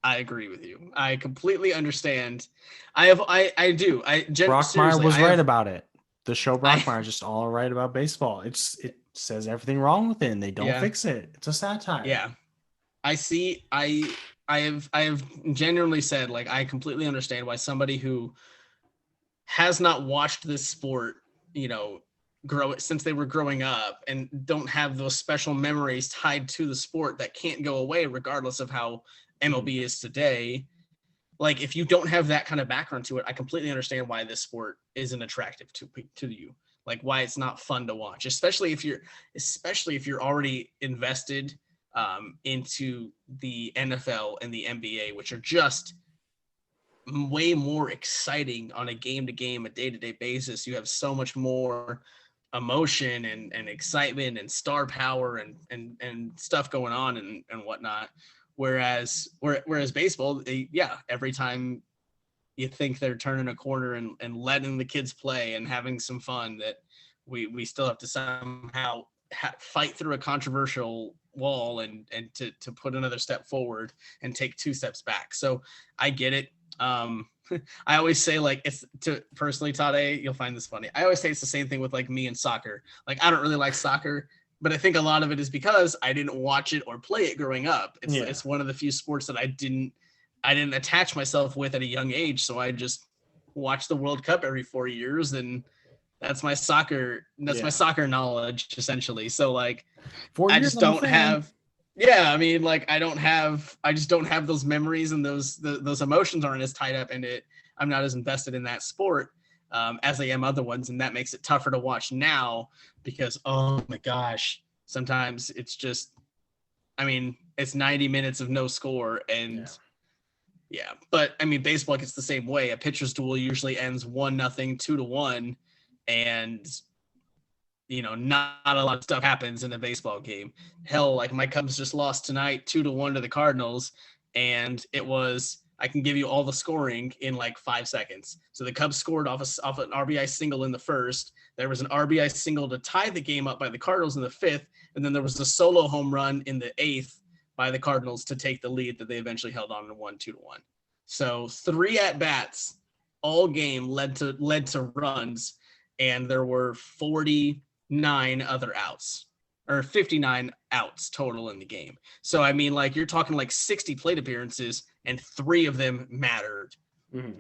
I agree with you. I completely understand. I do. Brockmeyer was right about it. The show Brockmeyer is just all right about baseball. It says everything wrong with it, and they don't fix it. It's a satire. Yeah. I see. I have genuinely said, I completely understand why somebody who has not watched this sport, grow it since they were growing up and don't have those special memories tied to the sport that can't go away regardless of how MLB is today. If you don't have that kind of background to it, I completely understand why this sport isn't attractive to you. Why it's not fun to watch, especially if you're already invested into the NFL and the NBA, which are just way more exciting on a game-to-game, a day-to-day basis. You have so much more emotion and excitement and star power and stuff going on and whatnot. Whereas baseball, every time you think they're turning a corner and letting the kids play and having some fun, that we still have to somehow fight through a controversial wall and to put another step forward and take 2 steps back. So I get it. I always say, it's to personally, Tade, you'll find this funny. I always say it's the same thing with me and soccer. I don't really like soccer. But I think a lot of it is because I didn't watch it or play it growing up. It's one of the few sports that I didn't attach myself with at a young age. So I just watch the World Cup every 4 years, and that's my soccer. That's my soccer knowledge essentially. So like, 4 years I just don't have. Yeah, I mean, like I just don't have those memories, and those emotions aren't as tied up in it. I'm not as invested in that sport as I am other ones, and that makes it tougher to watch now because, oh my gosh, sometimes it's just, I mean, it's 90 minutes of no score, and yeah. But I mean, baseball gets the same way. A pitcher's duel usually ends 1-0, 2-1, and not a lot of stuff happens in a baseball game. Hell, like my Cubs just lost tonight 2-1 to the Cardinals, and I can give you all the scoring in like 5 seconds. So the Cubs scored off an RBI single in the first. There was an RBI single to tie the game up by the Cardinals in the fifth, and then there was a solo home run in the eighth by the Cardinals to take the lead that they eventually held on and won 2-1. So 3 at-bats all game led to runs, and there were 49 other outs, or 59 outs total in the game. So, I mean, like, you're talking like 60 plate appearances, and 3 of them mattered.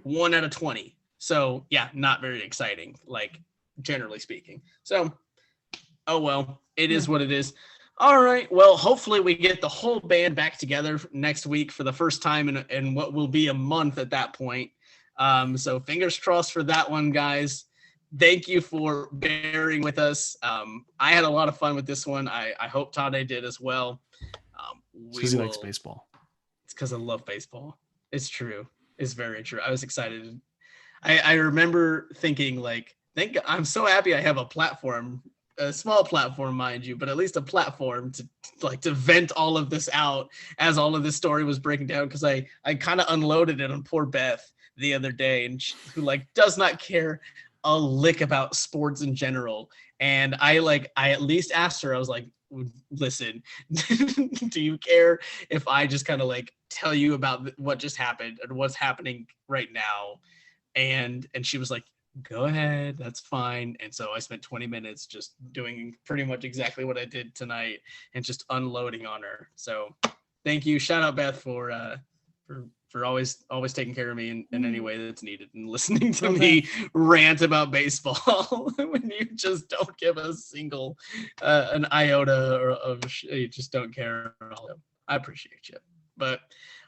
1 out of 20. So, yeah, not very exciting, like, generally speaking. So, oh, well, it is what it is. All right. Well, hopefully we get the whole band back together next week for the first time in what will be a month at that point. So fingers crossed for that one, guys. Thank you for bearing with us. I had a lot of fun with this one. I hope Tade did as well. Because he likes baseball. It's because I love baseball. It's true. It's very true. I was excited. I remember thinking, like, I'm so happy I have a platform, a small platform, mind you, but at least a platform to vent all of this out as all of this story was breaking down. Because I kind of unloaded it on poor Beth the other day, and who does not care a lick about sports in general. And I at least asked her, I was like, listen, do you care if I just kind of tell you about what just happened and what's happening right now? And she was like, go ahead, that's fine. And so I spent 20 minutes just doing pretty much exactly what I did tonight and just unloading on her. So thank you. Shout out Beth for always taking care of me in any way that's needed and listening to me rant about baseball when you just don't give a single an iota you just don't care. I appreciate you. But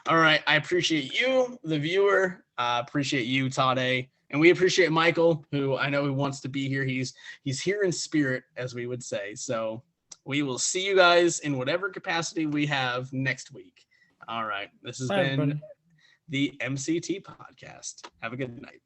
all right, I appreciate you, the viewer. Appreciate you, Tade. And we appreciate Michael, who I know he wants to be here. He's here in spirit, as we would say. So we will see you guys in whatever capacity we have next week. All right. This has been the MCT podcast. Have a good night.